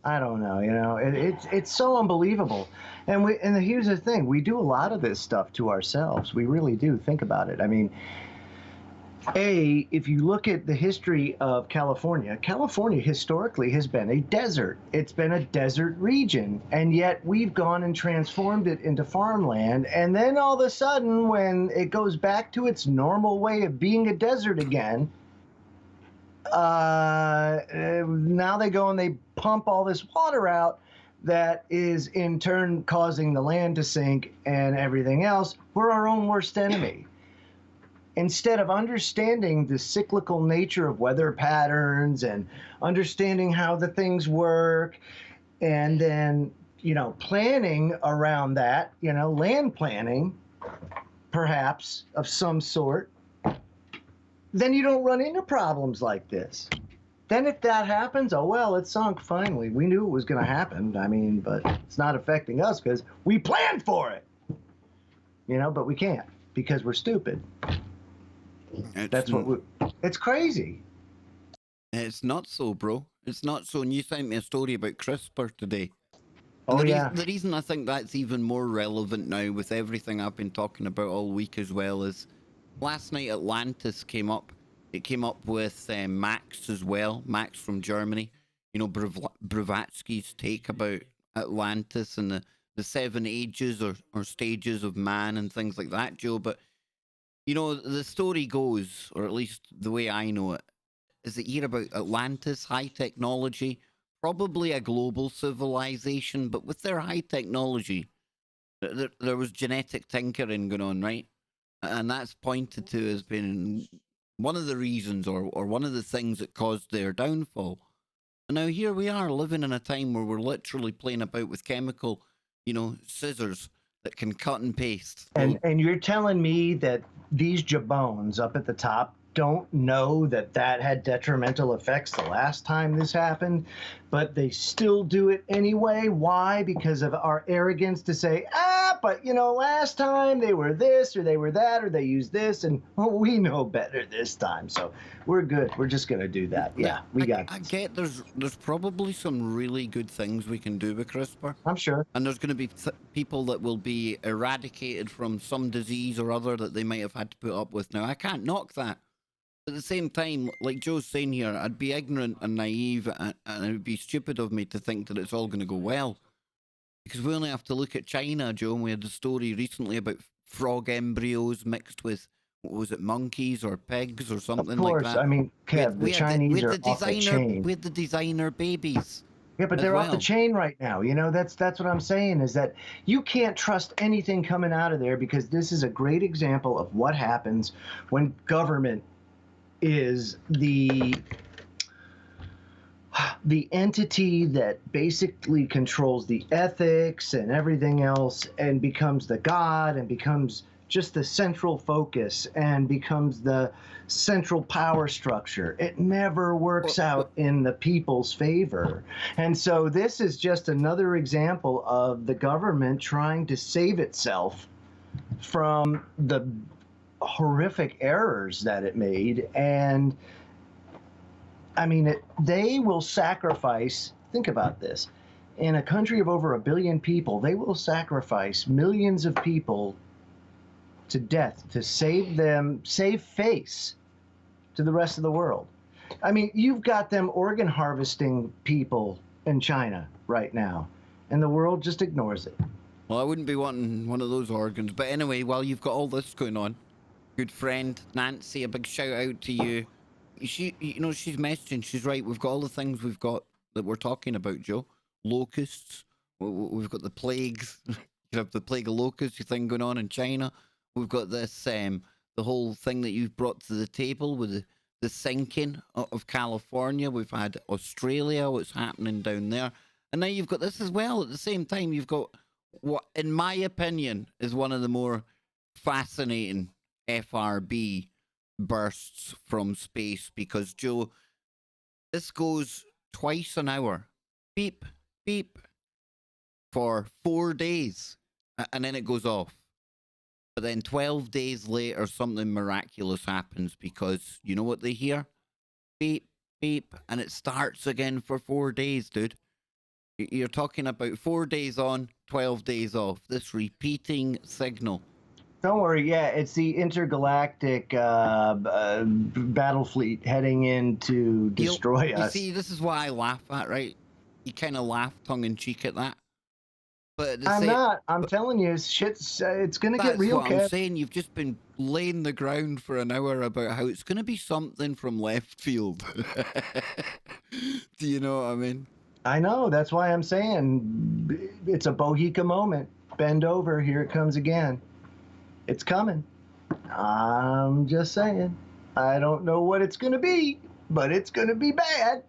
I don't know, you know, it's so unbelievable. And here's the thing, we do a lot of this stuff to ourselves. We really do. Think about it. I mean, if you look at the history of California, California historically has been a desert. It's been a desert region, and yet we've gone and transformed it into farmland. And then all of a sudden, when it goes back to its normal way of being a desert again, now they go and they pump all this water out that is in turn causing the land to sink and everything else. We're our own worst enemy. Instead of understanding the cyclical nature of weather patterns and understanding how the things work, and then, you know, planning around that, you know, land planning, perhaps, of some sort, then you don't run into problems like this. Then if that happens, oh, well, it sunk finally. We knew it was going to happen. I mean, but it's not affecting us because we planned for it. You know, but we can't because we're stupid. It's crazy. It's not so, bro. It's not so. And you sent me a story about CRISPR today. Oh, yeah. The reason I think that's even more relevant now with everything I've been talking about all week as well is last night Atlantis came up. It came up with Max as well. Max from Germany. You know, Blavatsky's take about Atlantis and the 7 ages or stages of man and things like that, Joe. But, you know, the story goes, or at least the way I know it, is it here about Atlantis, high technology, probably a global civilization, but with their high technology, there was genetic tinkering going on, right? And that's pointed to as being one of the reasons or one of the things that caused their downfall. And now here we are living in a time where we're literally playing about with chemical, scissors that can cut and paste. And you're telling me that these jabones up at the top don't know that had detrimental effects the last time this happened, but they still do it anyway? Why? Because of our arrogance to say, but last time they were this or they were that or they used this, and we know better this time, so we're good. We're just gonna do that. Yeah, we got this. I get there's probably some really good things we can do with CRISPR. I'm sure. And there's going to be people that will be eradicated from some disease or other that they might have had to put up with. Now, I can't knock that. At the same time, like Joe's saying here, I'd be ignorant and naive, and it would be stupid of me to think that it's all going to go well. Because we only have to look at China, Joe, and we had a story recently about frog embryos mixed with, what was it, monkeys or pigs or something like that. Of course, I mean, Kev, the Chinese are off the chain. We had the designer babies. Yeah, but they're off the chain right now. That's what I'm saying, is that you can't trust anything coming out of there, because this is a great example of what happens when government is the entity that basically controls the ethics and everything else, and becomes the god, and becomes just the central focus, and becomes the central power structure. It never works out in the people's favor. And so this is just another example of the government trying to save itself from the horrific errors that it made. And I mean, they will sacrifice, think about this, in a country of over 1 billion people, they will sacrifice millions of people to death to save face to the rest of the world. I mean, you've got them organ harvesting people in China right now, and the world just ignores it. Well, I wouldn't be wanting one of those organs. But anyway, while you've got all this going on, good friend Nancy, a big shout out to you. She's messaging. She's right. We've got all the things we've got that we're talking about, Joe. Locusts. We've got the plagues. You have the plague of locusts thing going on in China. We've got this, the whole thing that you've brought to the table with the sinking of California. We've had Australia, what's happening down there. And now you've got this as well. At the same time, you've got what, in my opinion, is one of the more fascinating FRB bursts from space. Because, Joe, this goes twice an hour. Beep, beep. For 4 days. And then it goes off. But then 12 days later, something miraculous happens, because you know what they hear? Beep, beep, and it starts again for 4 days, dude. You're talking about 4 days on, 12 days off. This repeating signal. Don't worry, yeah, it's the intergalactic battle fleet heading in to destroy us. You see, this is what I laugh at, right? You kind of laugh tongue-in-cheek at that. But I'm telling you, it's going to get real, Kev. I'm saying. You've just been laying the ground for an hour about how it's going to be something from left field. Do you know what I mean? I know. That's why I'm saying it's a Bohica moment. Bend over. Here it comes again. It's coming. I'm just saying. I don't know what it's going to be, but it's going to be bad.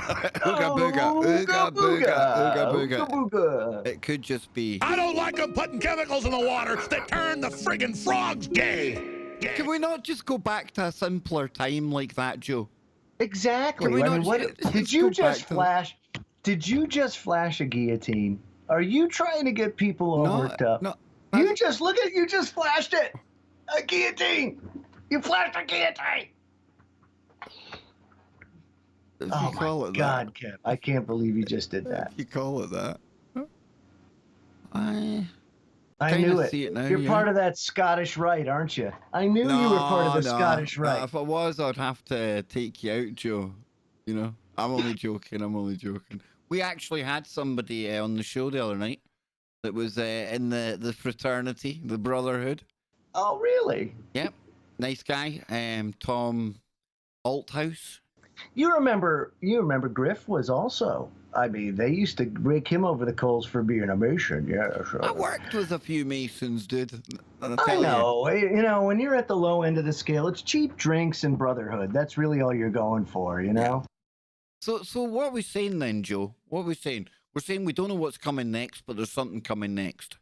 Ooga booga, ooga booga, ooga booga. It could just be. I don't like them putting chemicals in the water that turn the friggin' frogs gay. Can we not just go back to a simpler time like that, Joe? Exactly. I mean, what did you just flash? Did you just flash a guillotine? Are you trying to get people all worked up? No. You just flashed it. A guillotine. You flashed a guillotine. Oh my God, Kev! I can't believe you just did that. You call it that? I knew it. See it now, You're part of that Scottish Rite, aren't you? I knew you were part of the Scottish Rite. If I was, I'd have to take you out, Joe. You know, I'm only joking. We actually had somebody on the show the other night that was in the fraternity, the brotherhood. Oh, really? Yep. Nice guy. Tom Althouse. You remember Griff was also. I mean, they used to rake him over the coals for being a Mason. Yeah, sure. I worked with a few Masons, dude. I know. You know, when you're at the low end of the scale, it's cheap drinks and brotherhood. That's really all you're going for, you know? So what are we saying then, Joe? What are we saying? We're saying we don't know what's coming next, but there's something coming next.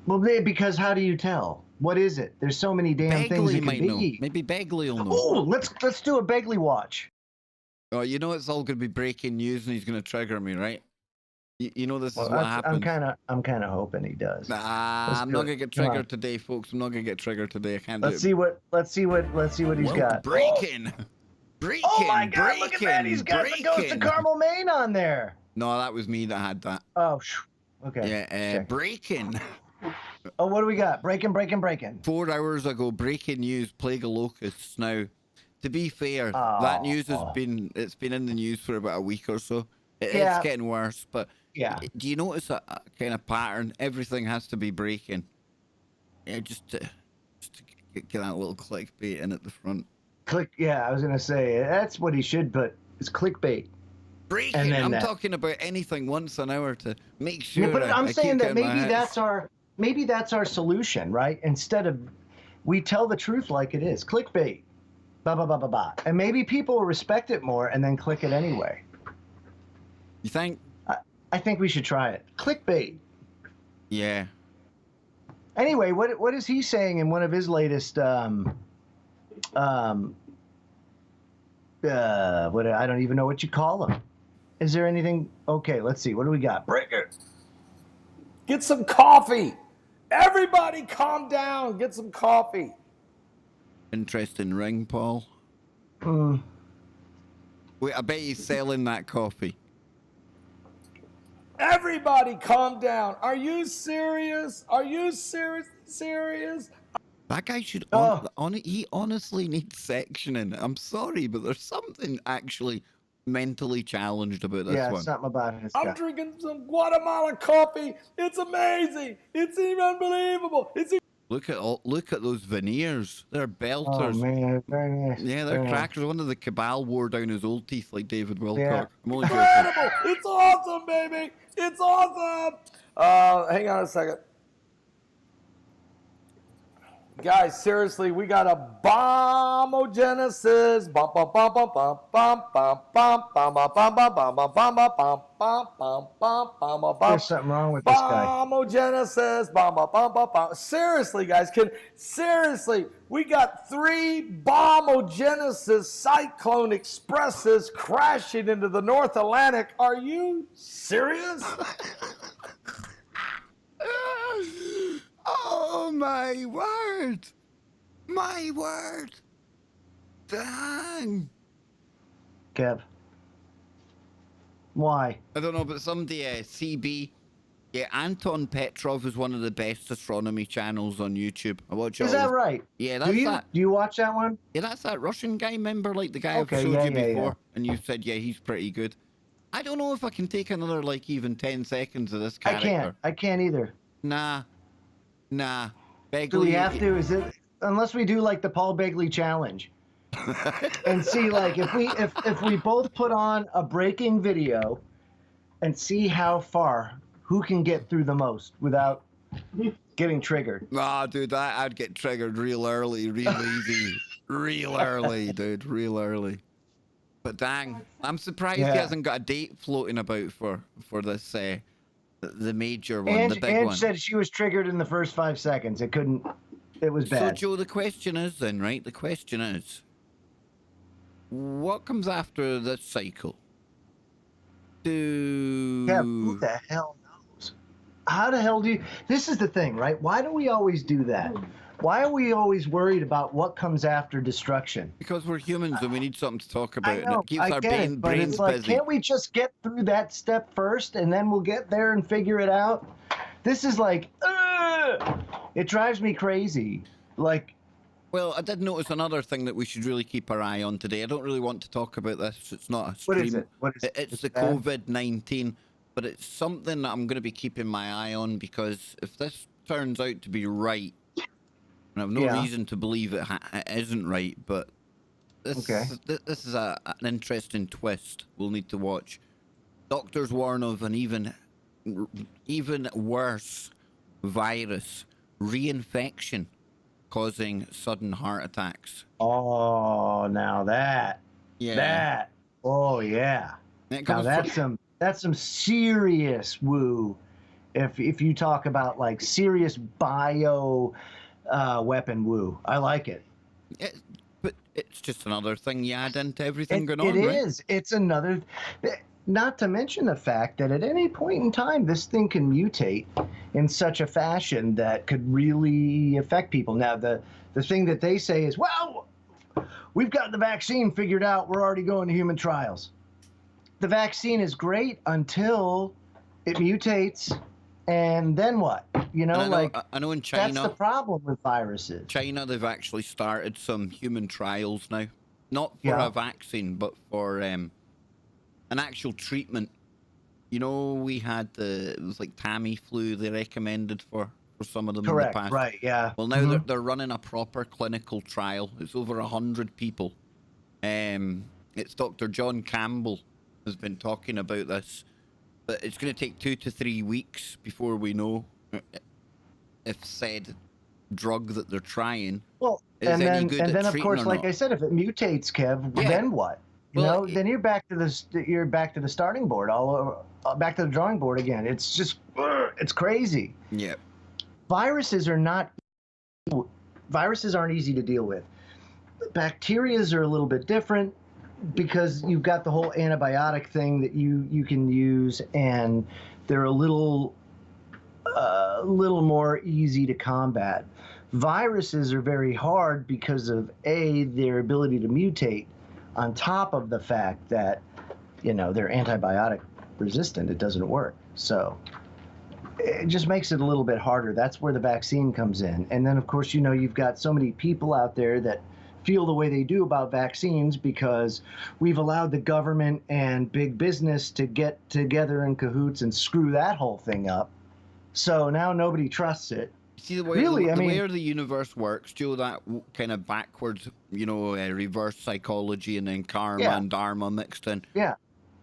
Well, because how do you tell? What is it? There's so many damn things it could be. Know. Maybe Begley will know. Oh, let's do a Begley watch. Oh, you know it's all going to be breaking news, and he's going to trigger me, right? You know this is what happens. I'm kind of hoping he does. Nah, I'm not going to get triggered today, folks. I'm not going to get triggered today. I can't. Let's see what he's got. Breaking. Breaking. Oh my God! Breaking, look at that. He's got the Ghost of Carmel, Maine on there. No, that was me that had that. Oh, okay. Yeah, breaking. Oh, what do we got? Breaking. 4 hours ago, breaking news: plague of locusts. Now, to be fair, that news has been in the news for about a week or so. It's getting worse, but do you notice a kind of pattern? Everything has to be breaking. Yeah, just to get that little clickbait in at the front. Yeah, I was gonna say that's what he should put. It's clickbait. Breaking. I'm talking about anything once an hour to make sure. Yeah, but I'm saying that maybe that's our solution, right? Instead of we tell the truth like it is, clickbait, blah, and maybe people will respect it more and then click it anyway. You think? I think we should try it. Clickbait. Yeah. Anyway, what is he saying in one of his latest what I don't even know what you call them. Is there anything? Okay, let's see. What do we got? Break it. Get some coffee. Everybody calm down. Get some coffee. Interesting ring, Paul. Wait, I bet he's selling that coffee. Everybody calm down. Are you serious? Are you serious? That guy should he honestly needs sectioning. I'm sorry, but there's something actually mentally challenged about this one. Yeah, something about it. I'm drinking some Guatemala coffee. It's amazing. It's even unbelievable. Look at those veneers. They're belters. Oh man, very nice. Yeah, they're crackers. One of the cabal wore down his old teeth like David Wilcock. Yeah. I'm only joking. Incredible. It's awesome, baby. It's awesome. Hang on a second. Guys, seriously, we got a bombogenesis. There's something wrong with this guy. Bombogenesis. Seriously, guys, we got 3 bombogenesis cyclone expresses crashing into the North Atlantic. Are you serious? Oh, my word. My word. Dang. Kev. Why? I don't know, but somebody, CB. Yeah, Anton Petrov is one of the best astronomy channels on YouTube. I watch it. Is that right? Yeah, that's that. Do you watch that one? Yeah, that's that Russian guy, remember? Like the guy I've showed you before. Yeah. And you said, yeah, he's pretty good. I don't know if I can take another, like, even 10 seconds of this character. I can't either. Nah. Begley, do we have to? Is it unless we do like the Paul Begley challenge and see like if we both put on a breaking video and see how far who can get through the most without getting triggered. Ah, dude, I'd get triggered real early, real easy, real early, dude, real early. But dang, I'm surprised he hasn't got a date floating about for this. The major one, the big one. Ange said she was triggered in the first 5 seconds. It was bad. So, Joe, the question is then, right? The question is, what comes after this cycle? Yeah, who the hell knows? How the hell do you... This is the thing, right? Why do we always do that? Why are we always worried about what comes after destruction? Because we're humans and we need something to talk about. I know, and it keeps our brains but it's like, busy. Can't we just get through that step first and then we'll get there and figure it out? This is like, it drives me crazy. Like, well, I did notice another thing that we should really keep our eye on today. I don't really want to talk about this. It's not a stream. What is it? It's the COVID-19, but it's something that I'm going to be keeping my eye on because if this turns out to be right, and I have no reason to believe it isn't right, but This is an interesting twist we'll need to watch. Doctors warn of an even worse virus reinfection causing sudden heart attacks. Oh, now that. Yeah. That. Oh, yeah. Now that's some serious woo. If you talk about like serious bio weapon woo, I like it. But it's just another thing you add into everything going on, It right? is. It's another. Not to mention the fact that at any point in time, this thing can mutate in such a fashion that could really affect people. Now, the thing that they say is, well, we've got the vaccine figured out. We're already going to human trials. The vaccine is great until it mutates, and then what? You know, I know in China. That's the problem with viruses. China, they've actually started some human trials now, not for a vaccine, but for an actual treatment. You know, we had it was like Tamiflu they recommended for some of them in the past. Right, yeah. Well, now they're running a proper clinical trial. It's over 100 people. It's Dr. John Campbell has been talking about this, but it's going to take 2 to 3 weeks before we know if said drug that they're trying is any good at treating of course, or like not. I said, if it mutates, Kev, then what? You know, then you're back to the starting board, all over, back to the drawing board again. It's just, it's crazy. Yeah. Viruses aren't easy to deal with. Bacterias are a little bit different because you've got the whole antibiotic thing that you can use, and they're a little more easy to combat. Viruses are very hard because of their ability to mutate, on top of the fact that, you know, they're antibiotic resistant. It doesn't work. So it just makes it a little bit harder. That's where the vaccine comes in. And then, of course, you know, you've got so many people out there that feel the way they do about vaccines because we've allowed the government and big business to get together in cahoots and screw that whole thing up. So now nobody trusts it. See, the way, the way the universe works, Joe, that kind of backwards, you know, reverse psychology and then karma and dharma mixed in. Yeah.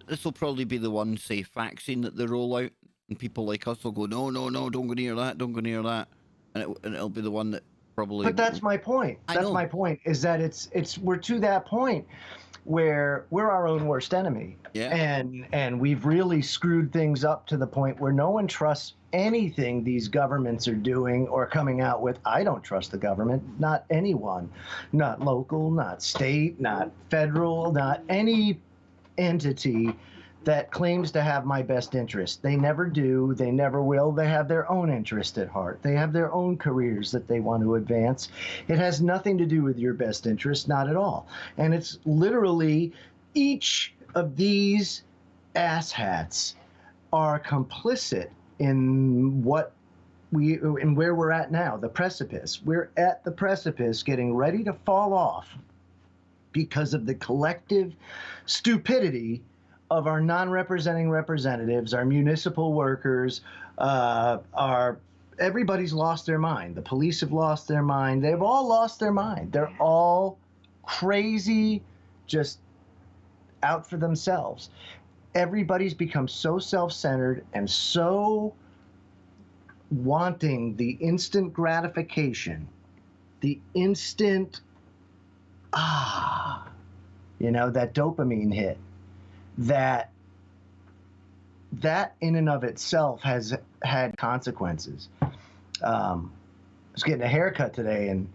This will probably be the one safe vaccine that they roll out, and people like us will go, no, don't go near that, don't go near that. And it'll be the one that probably... But that's my point. That's my point, is that we're to that point where we're our own worst enemy. Yeah. And we've really screwed things up to the point where no one trusts anything these governments are doing or coming out with. I don't trust the government, not anyone, not local, not state, not federal, not any entity that claims to have my best interest. They never do. They never will. They have their own interest at heart. They have their own careers that they want to advance. It has nothing to do with your best interest, not at all. And it's literally each of these asshats are complicit in where we're at now, the precipice. We're at the precipice, getting ready to fall off because of the collective stupidity of our non-representing representatives, our municipal workers, everybody's lost their mind. The police have lost their mind. They've all lost their mind. They're all crazy, just out for themselves. Everybody's become so self-centered and so wanting the instant gratification, the instant, you know, that dopamine hit, that in and of itself has had consequences. I was getting a haircut today and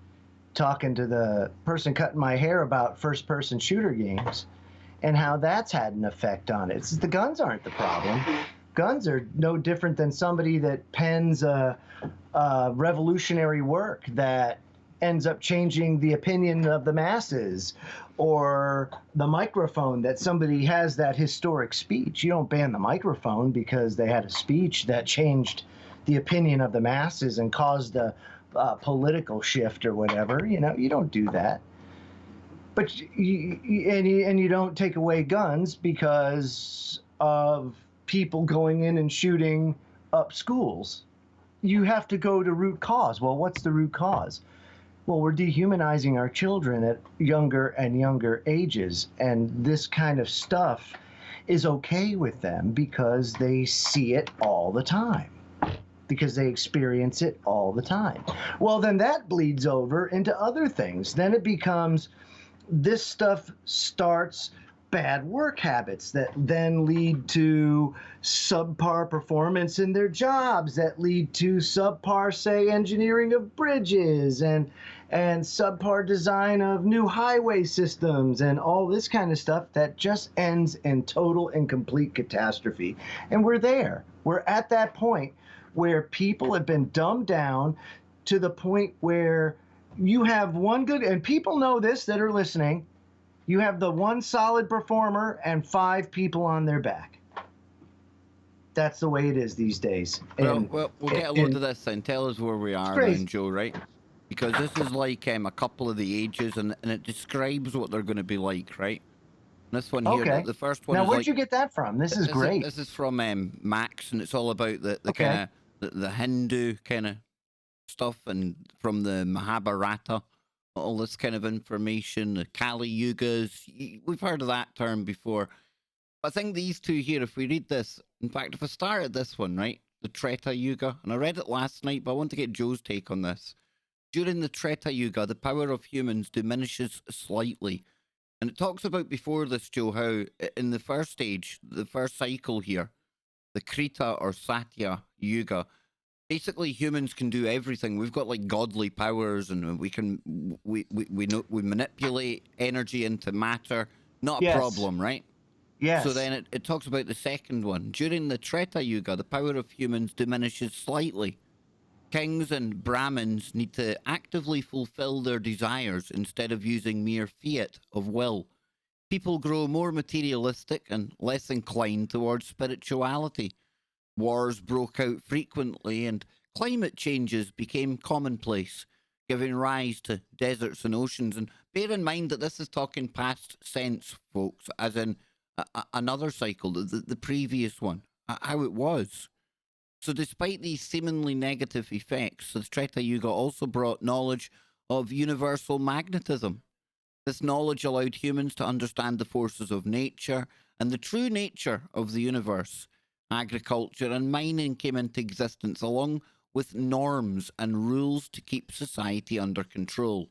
talking to the person cutting my hair about first-person shooter games and how that's had an effect on it. The guns aren't the problem. Guns are no different than somebody that pens a revolutionary work that ends up changing the opinion of the masses, or the microphone that somebody has that historic speech. You don't ban the microphone because they had a speech that changed the opinion of the masses and caused a political shift or whatever. You know, you don't do that. But you don't take away guns because of people going in and shooting up schools. You have to go to root cause. Well, what's the root cause? Well, we're dehumanizing our children at younger and younger ages, and this kind of stuff is okay with them because they see it all the time, because they experience it all the time. Well, then that bleeds over into other things. Then it becomes, this stuff starts bad work habits that then lead to subpar performance in their jobs, that lead to subpar, say, engineering of bridges and subpar design of new highway systems and all this kind of stuff that just ends in total and complete catastrophe. And we're there. We're at that point where people have been dumbed down to the point where you have one good, and people know this that are listening, you have the one solid performer and 5 people on their back. That's the way it is these days. And, well, we'll get a load of this and tell us where we are then, Joe, right? Because this is like a couple of the ages, and it describes what they're going to be like, right? This one here, okay. The first one now, is where'd like, you get that from? This is great. This is from Max, and it's all about the Okay. kind of the Hindu kind of stuff, and from the Mahabharata, all this kind of information, the Kali Yugas. We've heard of that term before. I think these two here, if we read this, in fact, if I start at this one, right, the Treta Yuga, and I read it last night, but I want to get Joe's take on this. During the Treta Yuga, the power of humans diminishes slightly. And it talks about before this, Joe, how in the first stage, the first cycle here, the Krita or Satya Yuga, basically humans can do everything. We've got like godly powers, and we manipulate energy into matter. Not a problem, right? Yes. So then it talks about the second one. During the Treta Yuga, the power of humans diminishes slightly. Kings and Brahmins need to actively fulfill their desires instead of using mere fiat of will. People grow more materialistic and less inclined towards spirituality. Wars broke out frequently, and climate changes became commonplace, giving rise to deserts and oceans. And bear in mind that this is talking past tense, folks, as in another cycle, the previous one, how it was. So despite these seemingly negative effects, the Treta Yuga also brought knowledge of universal magnetism. This knowledge allowed humans to understand the forces of nature and the true nature of the universe. Agriculture and mining came into existence, along with norms and rules to keep society under control.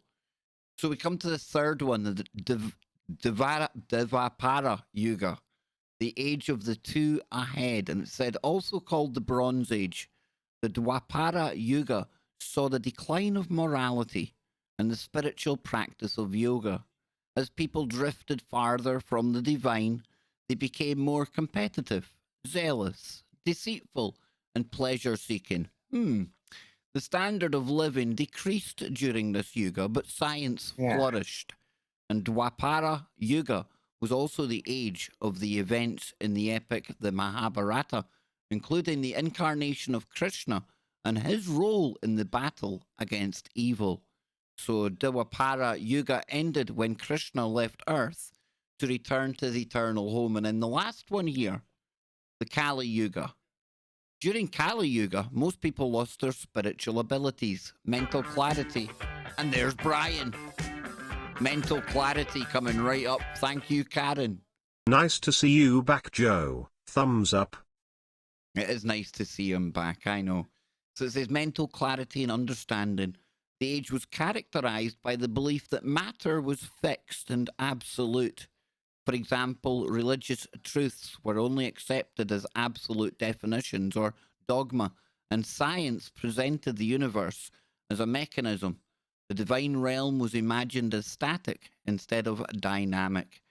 So we come to the third one, the Dvapara Yuga, the age of the two ahead, and it said also called the Bronze Age. The Dwapara Yuga saw the decline of morality and the spiritual practice of yoga. As people drifted farther from the divine, they became more competitive, zealous, deceitful, and pleasure-seeking. The standard of living decreased during this yuga, but science flourished. And Dwapara Yuga was also the age of the events in the epic the Mahabharata, including the incarnation of Krishna and his role in the battle against evil. So Dwapara Yuga ended when Krishna left Earth to return to the eternal home. And in the last one here, the Kali Yuga. During Kali Yuga, most people lost their spiritual abilities, mental clarity, and there's Brian. Mental clarity coming right up. Thank you, Karen. Nice to see you back, Joe. Thumbs up. It is nice to see him back, I know. So it says mental clarity and understanding. The age was characterized by the belief that matter was fixed and absolute. For example, religious truths were only accepted as absolute definitions or dogma, and science presented the universe as a mechanism. The divine realm was imagined as static instead of dynamic.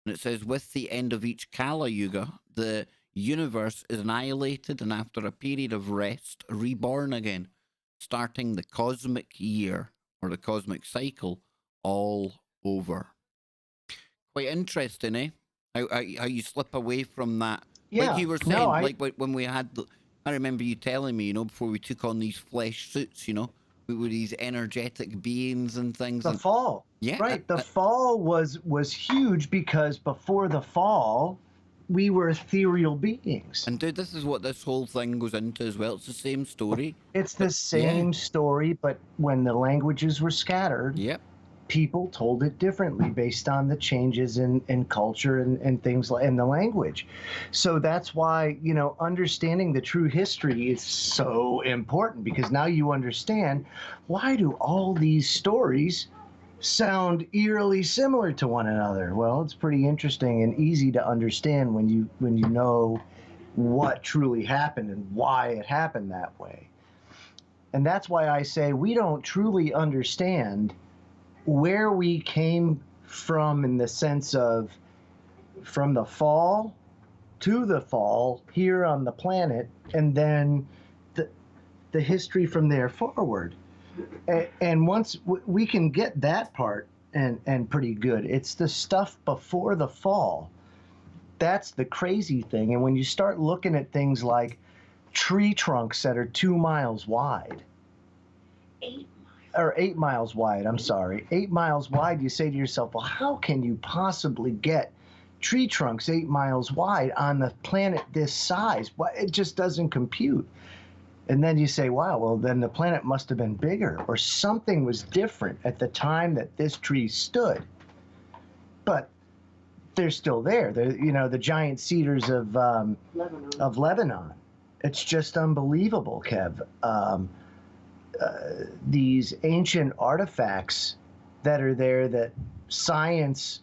And it says, with the end of each Kali Yuga, the universe is annihilated and after a period of rest, reborn again, starting the cosmic year, or the cosmic cycle, all over. Quite interesting, eh? How you slip away from that. Yeah, like you were saying, no, like when we had, I remember you telling me, you know, before we took on these flesh suits, you know, we were these energetic beings and things. The fall. Yeah. Right. The fall was huge because before the fall, we were ethereal beings. And dude, this is what this whole thing goes into as well. It's the same story. It's the same story, but when the languages were scattered, people told it differently based on the changes in culture and things like in the language. So that's why, you know, understanding the true history is so important, because now you understand, why do all these stories sound eerily similar to one another? Well, it's pretty interesting and easy to understand when you know what truly happened and why it happened that way. And that's why I say we don't truly understand where we came from, in the sense of from the fall to the fall here on the planet, and then the history from there forward. And once we can get that part and pretty good, it's the stuff before the fall. That's the crazy thing. And when you start looking at things like tree trunks that are 2 miles wide, 8 miles wide, I'm sorry, 8 miles wide, you say to yourself, well, how can you possibly get tree trunks 8 miles wide on the planet this size? Well, it just doesn't compute. And then you say, wow, well, then the planet must have been bigger, or something was different at the time that this tree stood. But they're still there. They're, you know, the giant cedars of Lebanon. It's just unbelievable, Kev. These ancient artifacts that are there that science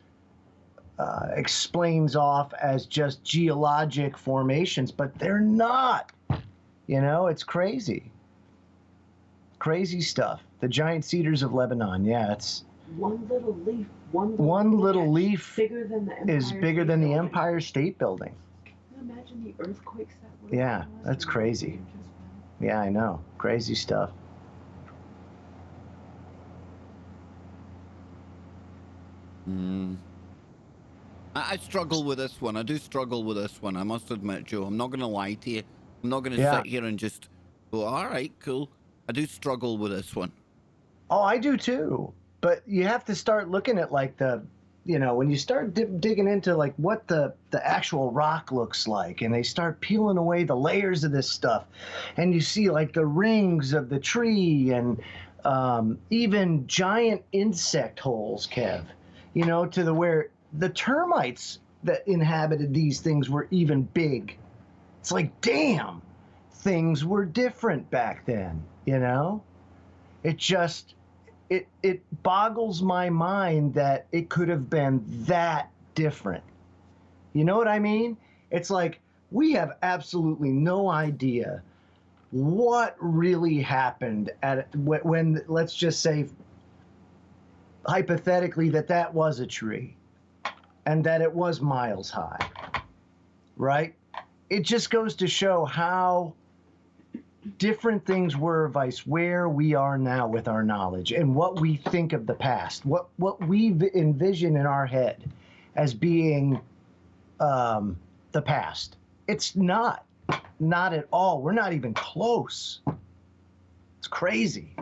explains off as just geologic formations, but they're not. You know, it's crazy. Crazy stuff. The giant cedars of Lebanon. Yeah, it's one little leaf. One little leaf bigger than the is bigger than the Empire State Building. Can you imagine the earthquakes that would Yeah, that's crazy. Yeah, I know. Crazy stuff. I struggle with this one. I do struggle with this one. I must admit, Joe. I'm not going to lie to you. I'm not going to sit here and just go, all right, cool. I do struggle with this one. Oh, I do too. But you have to start looking at like the, you know, when you start digging into like what the actual rock looks like, and they start peeling away the layers of this stuff, and you see like the rings of the tree, and even giant insect holes, Kev, you know, to the where the termites that inhabited these things were even big. It's like, damn, things were different back then, you know? It just, it boggles my mind that it could have been that different. You know what I mean? It's like, we have absolutely no idea what really happened at when, let's just say, hypothetically, that was a tree and that it was miles high, right? It just goes to show how different things were, vice where we are now with our knowledge and what we think of the past, what we envision in our head as being the past. It's not at all. We're not even close. It's crazy.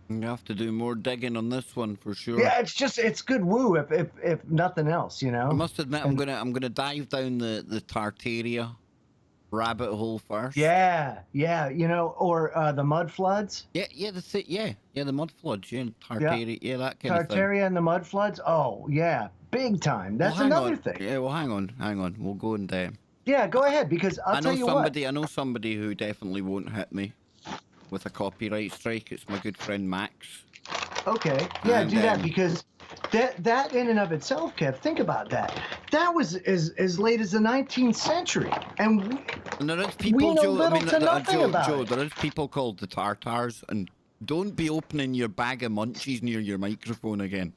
You have to do more digging on this one for sure. Yeah, it's good woo if nothing else, you know. I must admit, I'm gonna dive down the Tartaria rabbit hole first. Yeah, you know, or the mud floods. Yeah, that's it. Yeah, the mud floods. Yeah, Tartaria. Yeah, that kind of thing. Tartaria and the mud floods. Oh yeah, big time. That's another thing. Yeah, well, hang on. We'll go in there. Yeah, go ahead, because I know somebody who definitely won't hit me with a copyright strike. It's my good friend Max. Okay, yeah, do that, because that in and of itself, Kev, think about that. That was as late as the 19th century, and there is people, we know Joe, little to nothing about Joe, it. there is people called the Tartars, and don't be opening your bag of munchies near your microphone again.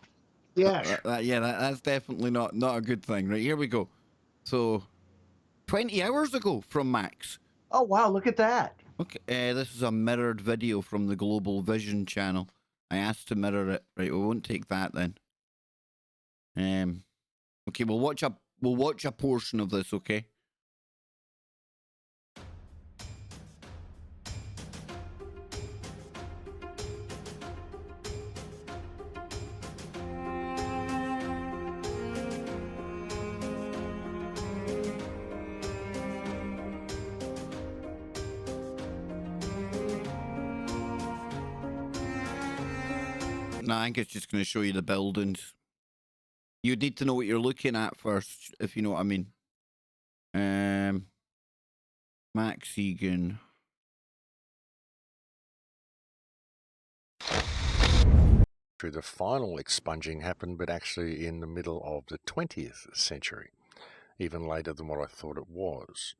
Yeah. That's definitely not a good thing. Right, here we go. So, 20 hours ago from Max. Oh, wow, look at that. Okay, this is a mirrored video from the Global Vision channel. I asked to mirror it. Right, we won't take that then. Okay, we'll watch a portion of this, okay? No, I think it's just going to show you the buildings. You need to know what you're looking at first, if you know what I mean. Max Egan. The final expunging happened, but actually in the middle of the 20th century, even later than what I thought it was.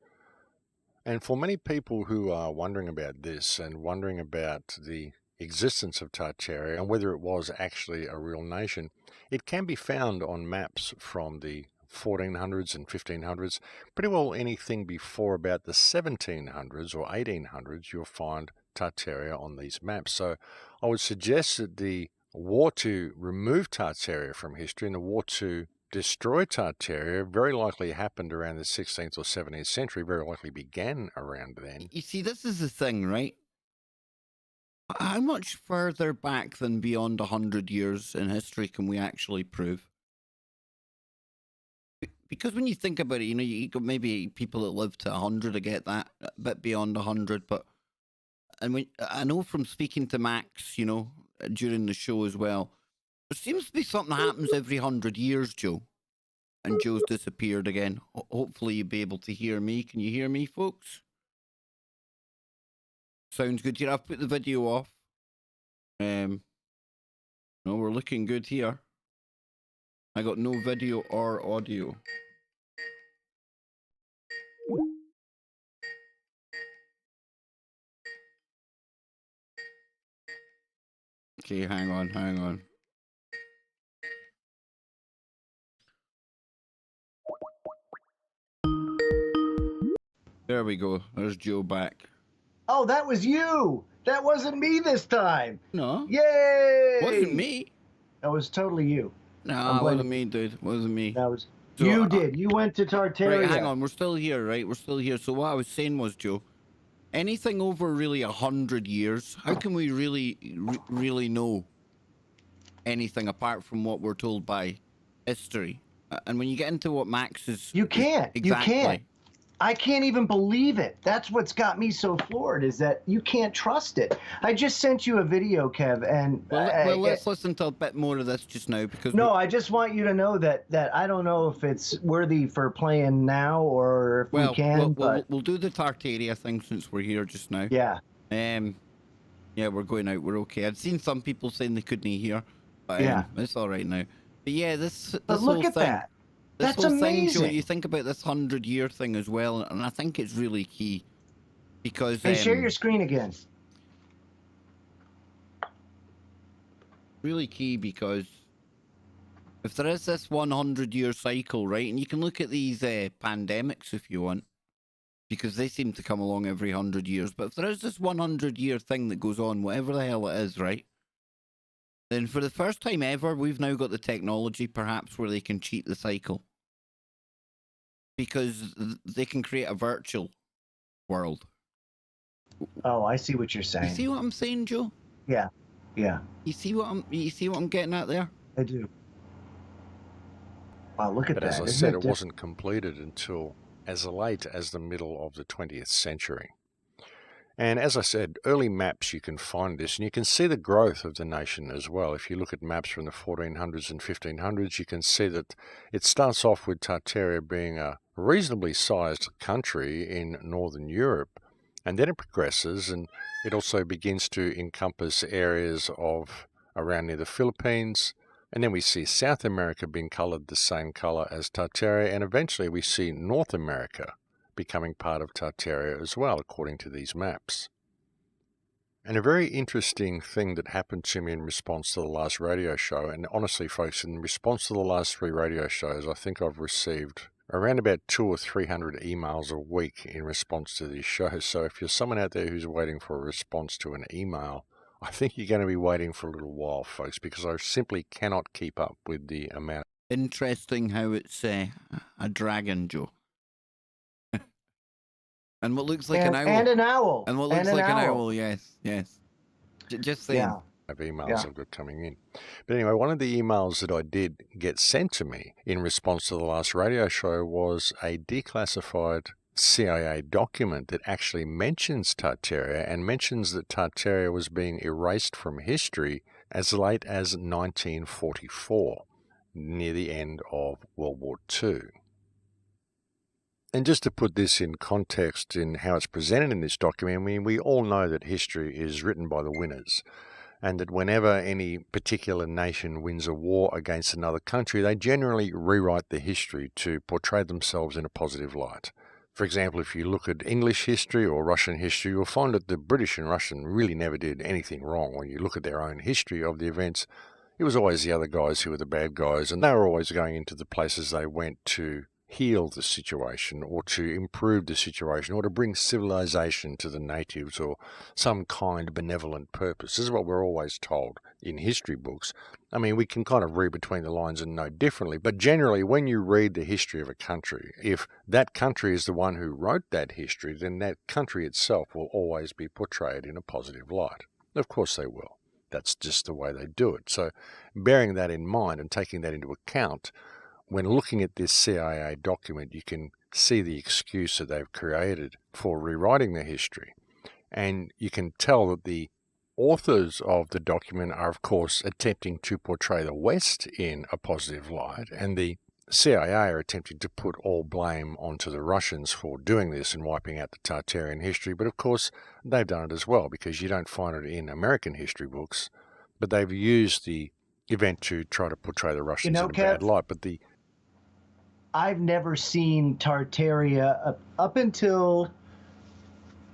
And for many people who are wondering about this and wondering about the existence of Tartaria and whether it was actually a real nation, it can be found on maps from the 1400s and 1500s. Pretty well anything before about the 1700s or 1800s, you'll find Tartaria on these maps. So I would suggest that the war to remove Tartaria from history and the war to destroy Tartaria very likely happened around the 16th or 17th century, very likely began around then. You see, this is the thing, right? How much further back than beyond 100 years in history can we actually prove? Because when you think about it, you know, you got maybe people that live to 100 to get that, a bit beyond 100, but and when I know from speaking to Max, you know, during the show as well, there seems to be something that happens every 100 years, Joe. And Joe's disappeared again. Hopefully you'll be able to hear me. Can you hear me, folks? Sounds good here. I've put the video off. No, we're looking good here. I got no video or audio. Okay, hang on. There we go. There's Joe back. Oh, that was you. That wasn't me this time. No. Yay! Wasn't me. That was totally you. No, it wasn't me, dude. Wasn't me. That was So, you. Did you went to Tartaria? Right, hang on. We're still here, right? We're still here. So what I was saying was, Joe, anything over really 100 years, how can we really know anything apart from what we're told by history? And when you get into what Max is... You can't. Exactly. You can't. I can't even believe it. That's what's got me so floored, is that you can't trust it. I just sent you a video, Kev, and... Well, let's listen to a bit more of this just now, because... No, I just want you to know that I don't know if it's worthy for playing now or if we can, but... We'll do the Tartaria thing since we're here just now. Yeah. Yeah, we're going out. We're okay. I'd seen some people saying they couldn't hear, but Yeah. it's all right now. But yeah, this But whole look at thing... that. This That's whole thing, Joe, amazing. you think about this 100-year thing as well, and I think it's really key because... Hey, share your screen again. Really key because if there is this 100-year cycle, right, and you can look at these pandemics if you want, because they seem to come along every 100 years, but if there is this 100-year thing that goes on, whatever the hell it is, right, then for the first time ever, we've now got the technology, perhaps, where they can cheat the cycle. Because they can create a virtual world. Oh, I see what you're saying. You see what I'm saying, Joe? Yeah. Yeah. You see what I'm getting at there? I do. Wow, look at But that. as I Isn't said, it diff- wasn't completed until as late as the middle of the 20th century. And as I said, early maps you can find this, and you can see the growth of the nation as well. If you look at maps from the 1400s and 1500s, you can see that it starts off with Tartaria being a reasonably sized country in northern Europe, and then it progresses, and it also begins to encompass areas of around near the Philippines, and then we see South America being colored the same color as Tartaria, and eventually we see North America becoming part of Tartaria as well, according to these maps. And a very interesting thing that happened to me in response to the last radio show, and honestly, folks, in response to the last 3 radio shows, I think I've received around about 200 or 300 emails a week in response to these shows. So if you're someone out there who's waiting for a response to an email, I think you're going to be waiting for a little while, folks, because I simply cannot keep up with the amount. Interesting how it's a dragon, Joe. And what looks like an owl. And an owl. And what looks like an owl, yes. Just saying. Yeah. Of emails I've got coming in. But anyway, one of the emails that I did get sent to me in response to the last radio show was a declassified CIA document that actually mentions Tartaria and mentions that Tartaria was being erased from history as late as 1944, near the end of World War II. And just to put this in context in how it's presented in this document, I mean, we all know that history is written by the winners, and that whenever any particular nation wins a war against another country, they generally rewrite the history to portray themselves in a positive light. For example, if you look at English history or Russian history, you'll find that the British and Russian really never did anything wrong. When you look at their own history of the events, it was always the other guys who were the bad guys, and they were always going into the places they went to heal the situation or to improve the situation or to bring civilization to the natives or some kind benevolent purpose. This is what we're always told in history books. I mean, we can kind of read between the lines and know differently, but generally when you read the history of a country, if that country is the one who wrote that history, then that country itself will always be portrayed in a positive light. Of course they will. That's just the way they do it. So bearing that in mind and taking that into account, when looking at this CIA document, you can see the excuse that they've created for rewriting the history. And you can tell that the authors of the document are, of course, attempting to portray the West in a positive light, and the CIA are attempting to put all blame onto the Russians for doing this and wiping out the Tartarian history. But of course, they've done it as well, because you don't find it in American history books. But they've used the event to try to portray the Russians in a bad light. But I've never seen Tartaria up until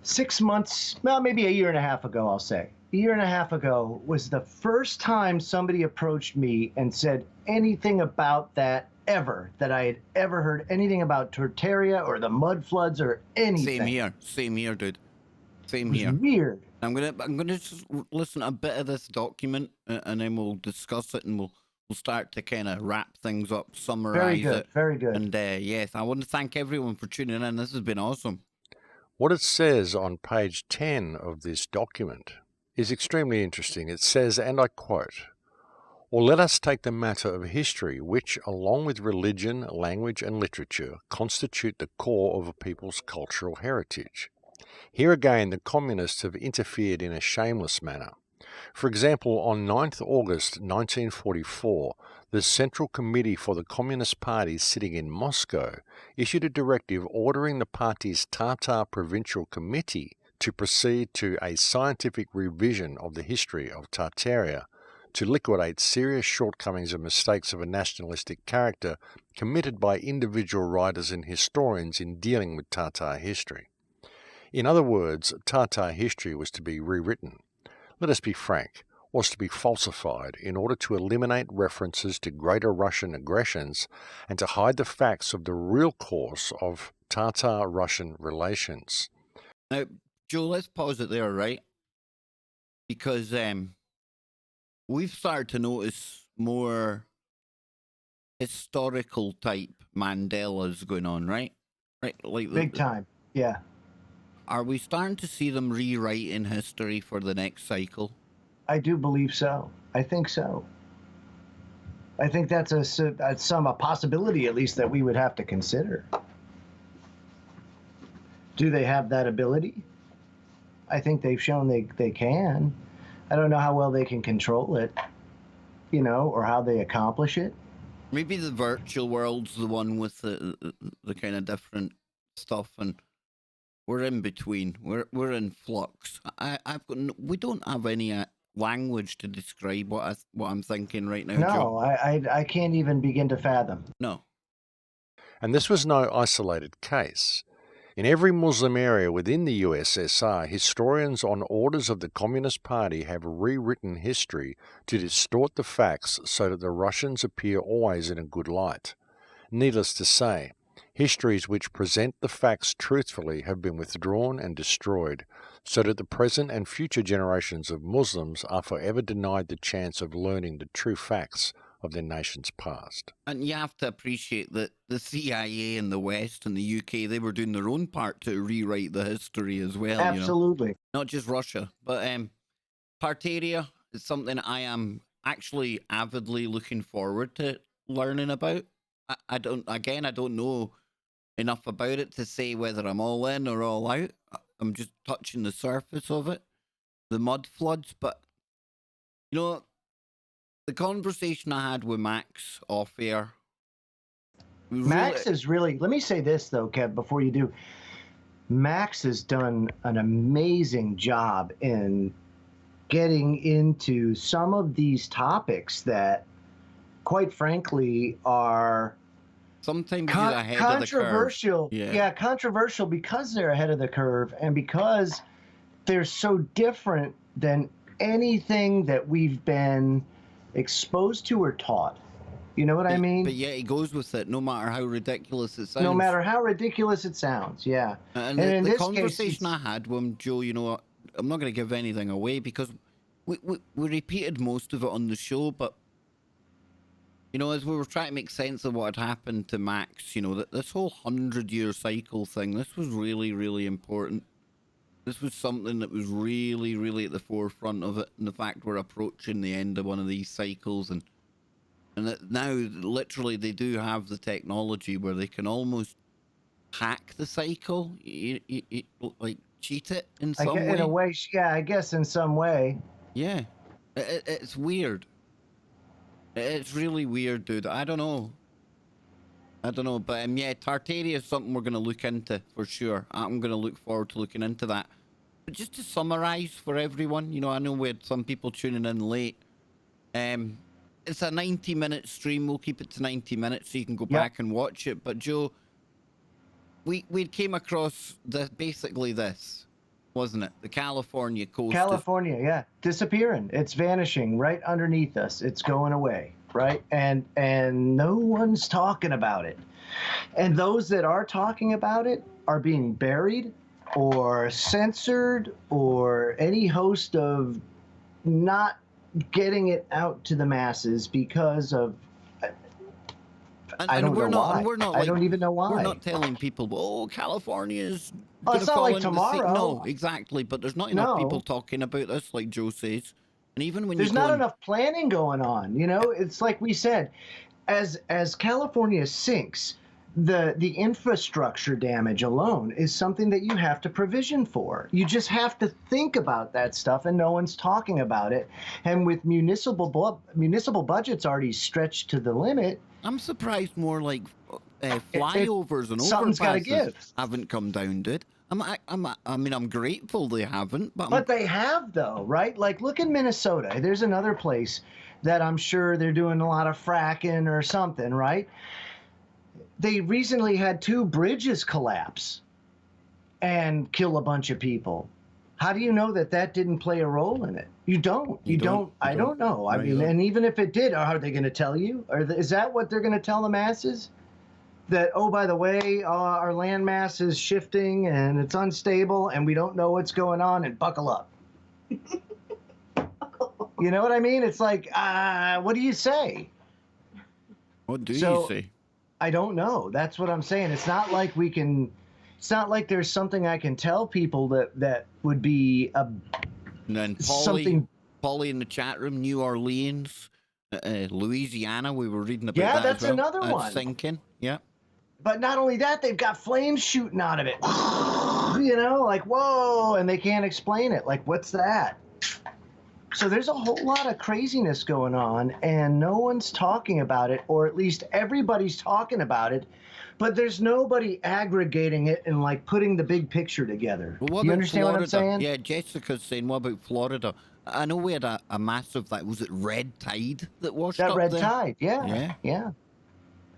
6 months, well, maybe a year and a half ago, I'll say. A year and a half ago was the first time somebody approached me and said anything about that ever, that I had ever heard anything about Tartaria or the mud floods or anything. Same here, dude. Same It here. was weird. I'm gonna just listen to a bit of this document, and then we'll discuss it, and we'll start to kind of wrap things up, summarize it. Very good. And yes, I want to thank everyone for tuning in. This has been awesome. what it says on page 10 of this document is extremely interesting. It says, and I quote, "Or let us take the matter of history, which, along with religion, language, and literature, constitute the core of a people's cultural heritage. Here again, the communists have interfered in a shameless manner. For example, on 9th August 1944, the Central Committee for the Communist Party sitting in Moscow issued a directive ordering the party's Tatar Provincial Committee to proceed to a scientific revision of the history of Tartaria to liquidate serious shortcomings and mistakes of a nationalistic character committed by individual writers and historians in dealing with Tatar history. In other words, Tatar history was to be rewritten. Let us be frank, was to be falsified in order to eliminate references to greater Russian aggressions and to hide the facts of the real course of Tatar-Russian relations." Now, Joe, let's pause it there, right? Because we've started to notice more historical type Mandelas going on, right? Right, like Big time, yeah. Are we starting to see them rewriting history for the next cycle? I do believe so. I think so. I think that's a possibility, at least, that we would have to consider. Do they have that ability? I think they've shown they can. I don't know how well they can control it, you know, or how they accomplish it. Maybe the virtual world's the one with the kind of different stuff, and we're in between. We're in flux. We don't have any language to describe what I'm thinking right now, No, Joe. I can't even begin to fathom. No. And this was no isolated case. In every Muslim area within the USSR, historians on orders of the Communist Party have rewritten history to distort the facts so that the Russians appear always in a good light. Needless to say, histories which present the facts truthfully have been withdrawn and destroyed, so that the present and future generations of Muslims are forever denied the chance of learning the true facts of their nation's past. And you have to appreciate that the CIA in the West and the UK, they were doing their own part to rewrite the history as well. Absolutely. You know? Not just Russia. But Tartaria is something I am actually avidly looking forward to learning about. I don't know enough about it to say whether I'm all in or all out. I'm just touching the surface of it, the mud floods. But, you know, the conversation I had with Max off air. Max is really, let me say this though, Kev, before you do. Max has done an amazing job in getting into some of these topics that, quite frankly, are sometimes ahead of the curve. Controversial. Yeah, controversial because they're ahead of the curve and because they're so different than anything that we've been exposed to or taught. You know what I mean? But yeah, he goes with it, no matter how ridiculous it sounds. No matter how ridiculous it sounds, yeah. And in the this conversation case, I had with him, Joe, you know, I'm not going to give anything away because we repeated most of it on the show, but, you know, as we were trying to make sense of what had happened to Max, you know, that this whole 100-year cycle thing, this was really, really important. This was something that was really, really at the forefront of it, and the fact we're approaching the end of one of these cycles, and that now, literally, they do have the technology where they can almost hack the cycle, like cheat it in some way. in a way, yeah, I guess in some way. Yeah, it's weird. It's really weird, dude. I don't know, but yeah, Tartaria is something we're going to look into for sure. I'm going to look forward to looking into that. But just to summarize for everyone, you know, I know we had some people tuning in late. It's a 90-minute stream. We'll keep it to 90 minutes so you can go back and watch it. But Joe, we came across basically this, wasn't it? The California coast. California, yeah, disappearing. It's vanishing right underneath us. It's going away, right? And no one's talking about it. And those that are talking about it are being buried or censored or any host of not getting it out to the masses because of I don't know why. I don't even know why. We're not telling people, oh, California's it's not like tomorrow. No, exactly. But there's not enough people talking about this, like Joe says. And even when there's not enough planning going on, you know, it's like we said, as California sinks, the infrastructure damage alone is something that you have to provision for. You just have to think about that stuff, and no one's talking about it. And with municipal budgets already stretched to the limit, I'm surprised more like flyovers and something's gotta overpasses give. haven't come down, dude. I mean, I'm grateful they haven't, but they have though, right? Like, look in Minnesota. There's another place that I'm sure they're doing a lot of fracking or something, right? They recently had 2 bridges collapse and kill a bunch of people. How do you know that didn't play a role in it? You don't. I don't know. I mean, and even if it did, are they going to tell you? Is that what they're going to tell the masses? That, oh, by the way, our landmass is shifting and it's unstable and we don't know what's going on, and buckle up. You know what I mean? It's like, what do you say? What do you say? I don't know. That's what I'm saying. It's not like we can. It's not like there's something I can tell people that would be and then Polly in the chat room, New Orleans, Louisiana. We were reading about that. Yeah, that's as well. another one. Sinking. Yeah. But not only that, they've got flames shooting out of it. You know, like whoa, and they can't explain it. Like, what's that? So there's a whole lot of craziness going on, and no one's talking about it, or at least everybody's talking about it, but there's nobody aggregating it and like putting the big picture together. Well, you understand Florida? What I'm saying? Yeah, Jessica's saying, what about Florida? I know we had a massive, was it red tide that washed up red there? Tide, yeah.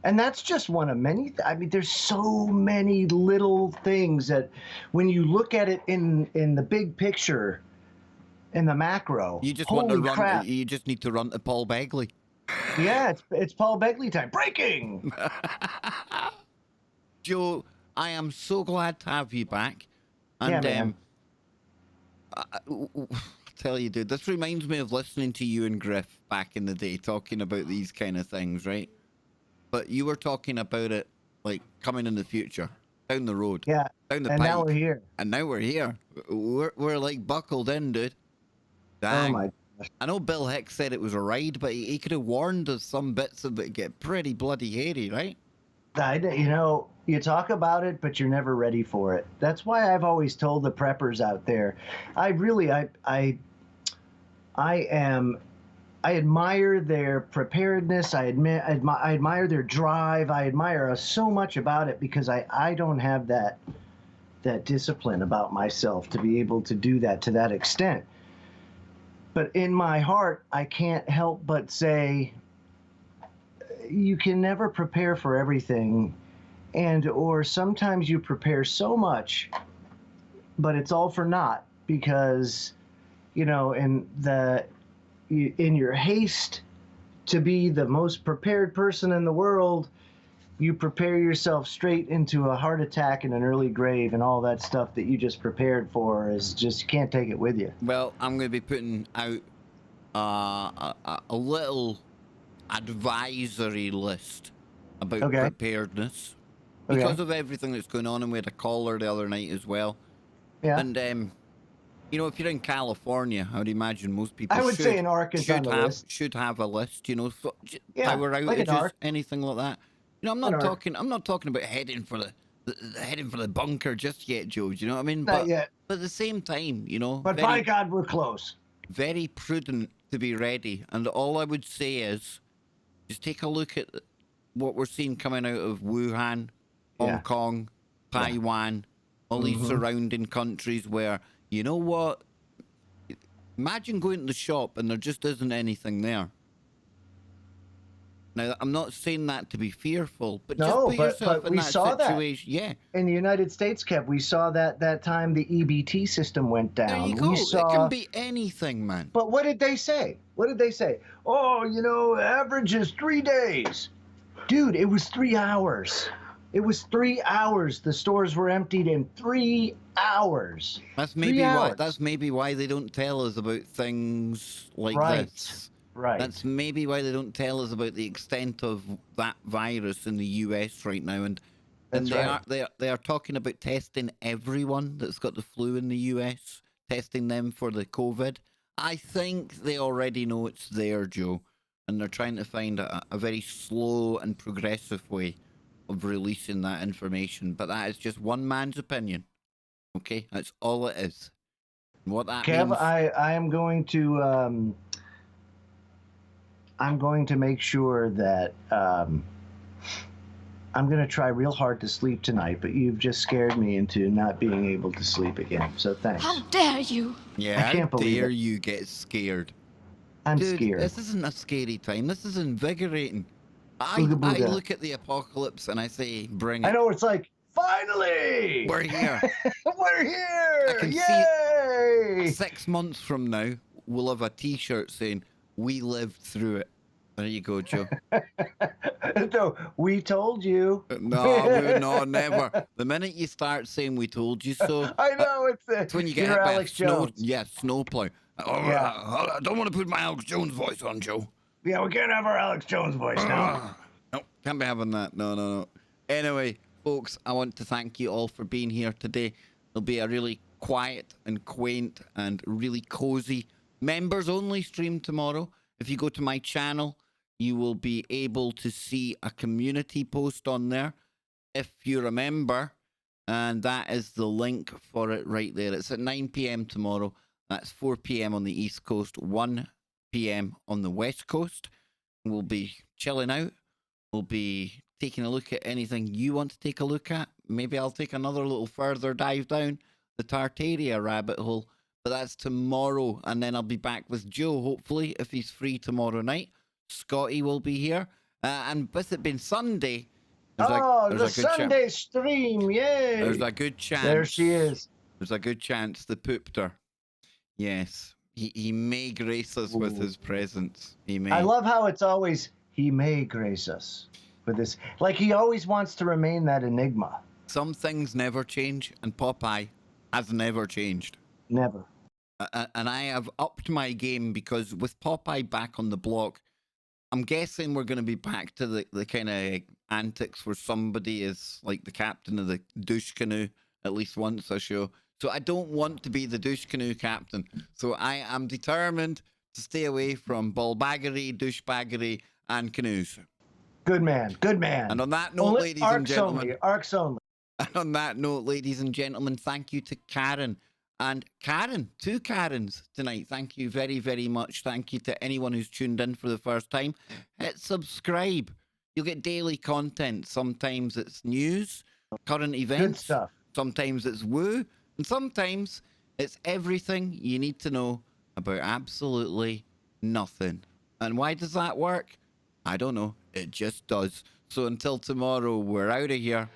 And that's just one of many. I mean, there's so many little things that when you look at it in the big picture, in the macro, you just holy want to crap. run. You just need to run to Paul Begley. Yeah, it's Paul Begley time. Breaking. Joe, I am so glad to have you back. And yeah, man. I tell you, dude, this reminds me of listening to you and Griff back in the day talking about these kind of things, right? But you were talking about it like coming in the future, down the road, down the and pipe. now we're here. And now we're here. We're like buckled in, dude. Dang. Oh my gosh. I know Bill Hicks said it was a ride, but he could have warned us some bits of it get pretty bloody hairy, right? You know, you talk about it, but you're never ready for it. That's why I've always told the preppers out there, I am I admire their preparedness. I admire their drive. I admire so much about it because I don't have that discipline about myself to be able to do that to that extent. But in my heart, I can't help but say, you can never prepare for everything, or sometimes you prepare so much, but it's all for naught because, in your haste to be the most prepared person in the world, you prepare yourself straight into a heart attack and an early grave, and all that stuff that you just prepared for is just, you can't take it with you. Well, I'm going to be putting out a little advisory list about preparedness because of everything that's going on, and we had a caller the other night as well. Yeah. And if you're in California, I would imagine most people I would say an arc is on the list. should have a list, power like an outages, arc. anything like that. I'm not talking about heading for the bunker just yet, Joe. Do you know what I mean? Not yet. But at the same time, But by God, we're close. Very prudent to be ready. And all I would say is, just take a look at what we're seeing coming out of Wuhan, Hong Kong, Taiwan, all these surrounding countries where, you know what? Imagine going to the shop and there just isn't anything there. Now, I'm not saying that to be fearful, but just put yourself in we that saw situation. That. Yeah. In the United States, Kev, we saw that time the EBT system went down. There you go. It can be anything, man. But what did they say? Oh, average is 3 days. Dude, it was 3 hours. It was 3 hours. The stores were emptied in 3 hours. That's maybe why they don't tell us about things like this. Right. That's maybe why they don't tell us about the extent of that virus in the US right now. And they are talking about testing everyone that's got the flu in the US, testing them for the COVID. I think they already know it's there, Joe, and they're trying to find a very slow and progressive way of releasing that information. But that is just one man's opinion. Okay, that's all it is. And what that Kev, means... I am going to I'm going to make sure that I'm going to try real hard to sleep tonight, but you've just scared me into not being able to sleep again. So thanks. How dare you? Yeah, I can't believe dare it. you get scared. I'm Dude, scared. This isn't a scary time. This is invigorating. I look at the apocalypse and I say, bring it. I know, it's like, finally! We're here. We're here! I can Yay! see 6 months from now, we'll have a T-shirt saying, "We lived through it." There you go, Joe. So, we told you. No, never. The minute you start saying "we told you so," I know, it's when you get hit by Alex Jones. Snowplow. I don't want to put my Alex Jones voice on, Joe. Yeah, we can't have our Alex Jones voice now. No, can't be having that. No. Anyway, folks, I want to thank you all for being here today. It'll be a really quiet and quaint and really cozy members-only stream tomorrow. If you go to my channel, you will be able to see a community post on there, if you remember, and that is the link for it right there. It's at 9 p.m. tomorrow. That's 4 p.m. on the East Coast, 1 p.m. on the West Coast. We'll be chilling out. We'll be taking a look at anything you want to take a look at. Maybe I'll take another little further dive down the Tartaria rabbit hole. But that's tomorrow, and then I'll be back with Joe, hopefully, if he's free tomorrow night. Scotty will be here. And with it being Sunday, there's the a good Sunday stream, yay! There's a good chance. There she is. There's a good chance the pooped her. Yes. He may grace us with his presence. He may. I love how it's always, he may grace us with this. Like, he always wants to remain that enigma. Some things never change, and Popeye has never changed. Never. And I have upped my game because with Popeye back on the block, I'm guessing we're going to be back to the kind of antics where somebody is like the captain of the douche canoe at least once a show. So I don't want to be the douche canoe captain. So I am determined to stay away from ballbaggery, douchebaggery, and canoes. Good man. Good man. And on that note, ladies and gentlemen. Arcs only. And on that note, ladies and gentlemen, thank you to Karen And Karen, 2 Karens tonight. Thank you very, very much. Thank you to anyone who's tuned in for the first time. Hit subscribe. You'll get daily content. Sometimes it's news, current events. Good stuff. Sometimes it's woo. And sometimes it's everything you need to know about absolutely nothing. And why does that work? I don't know. It just does. So until tomorrow, we're out of here.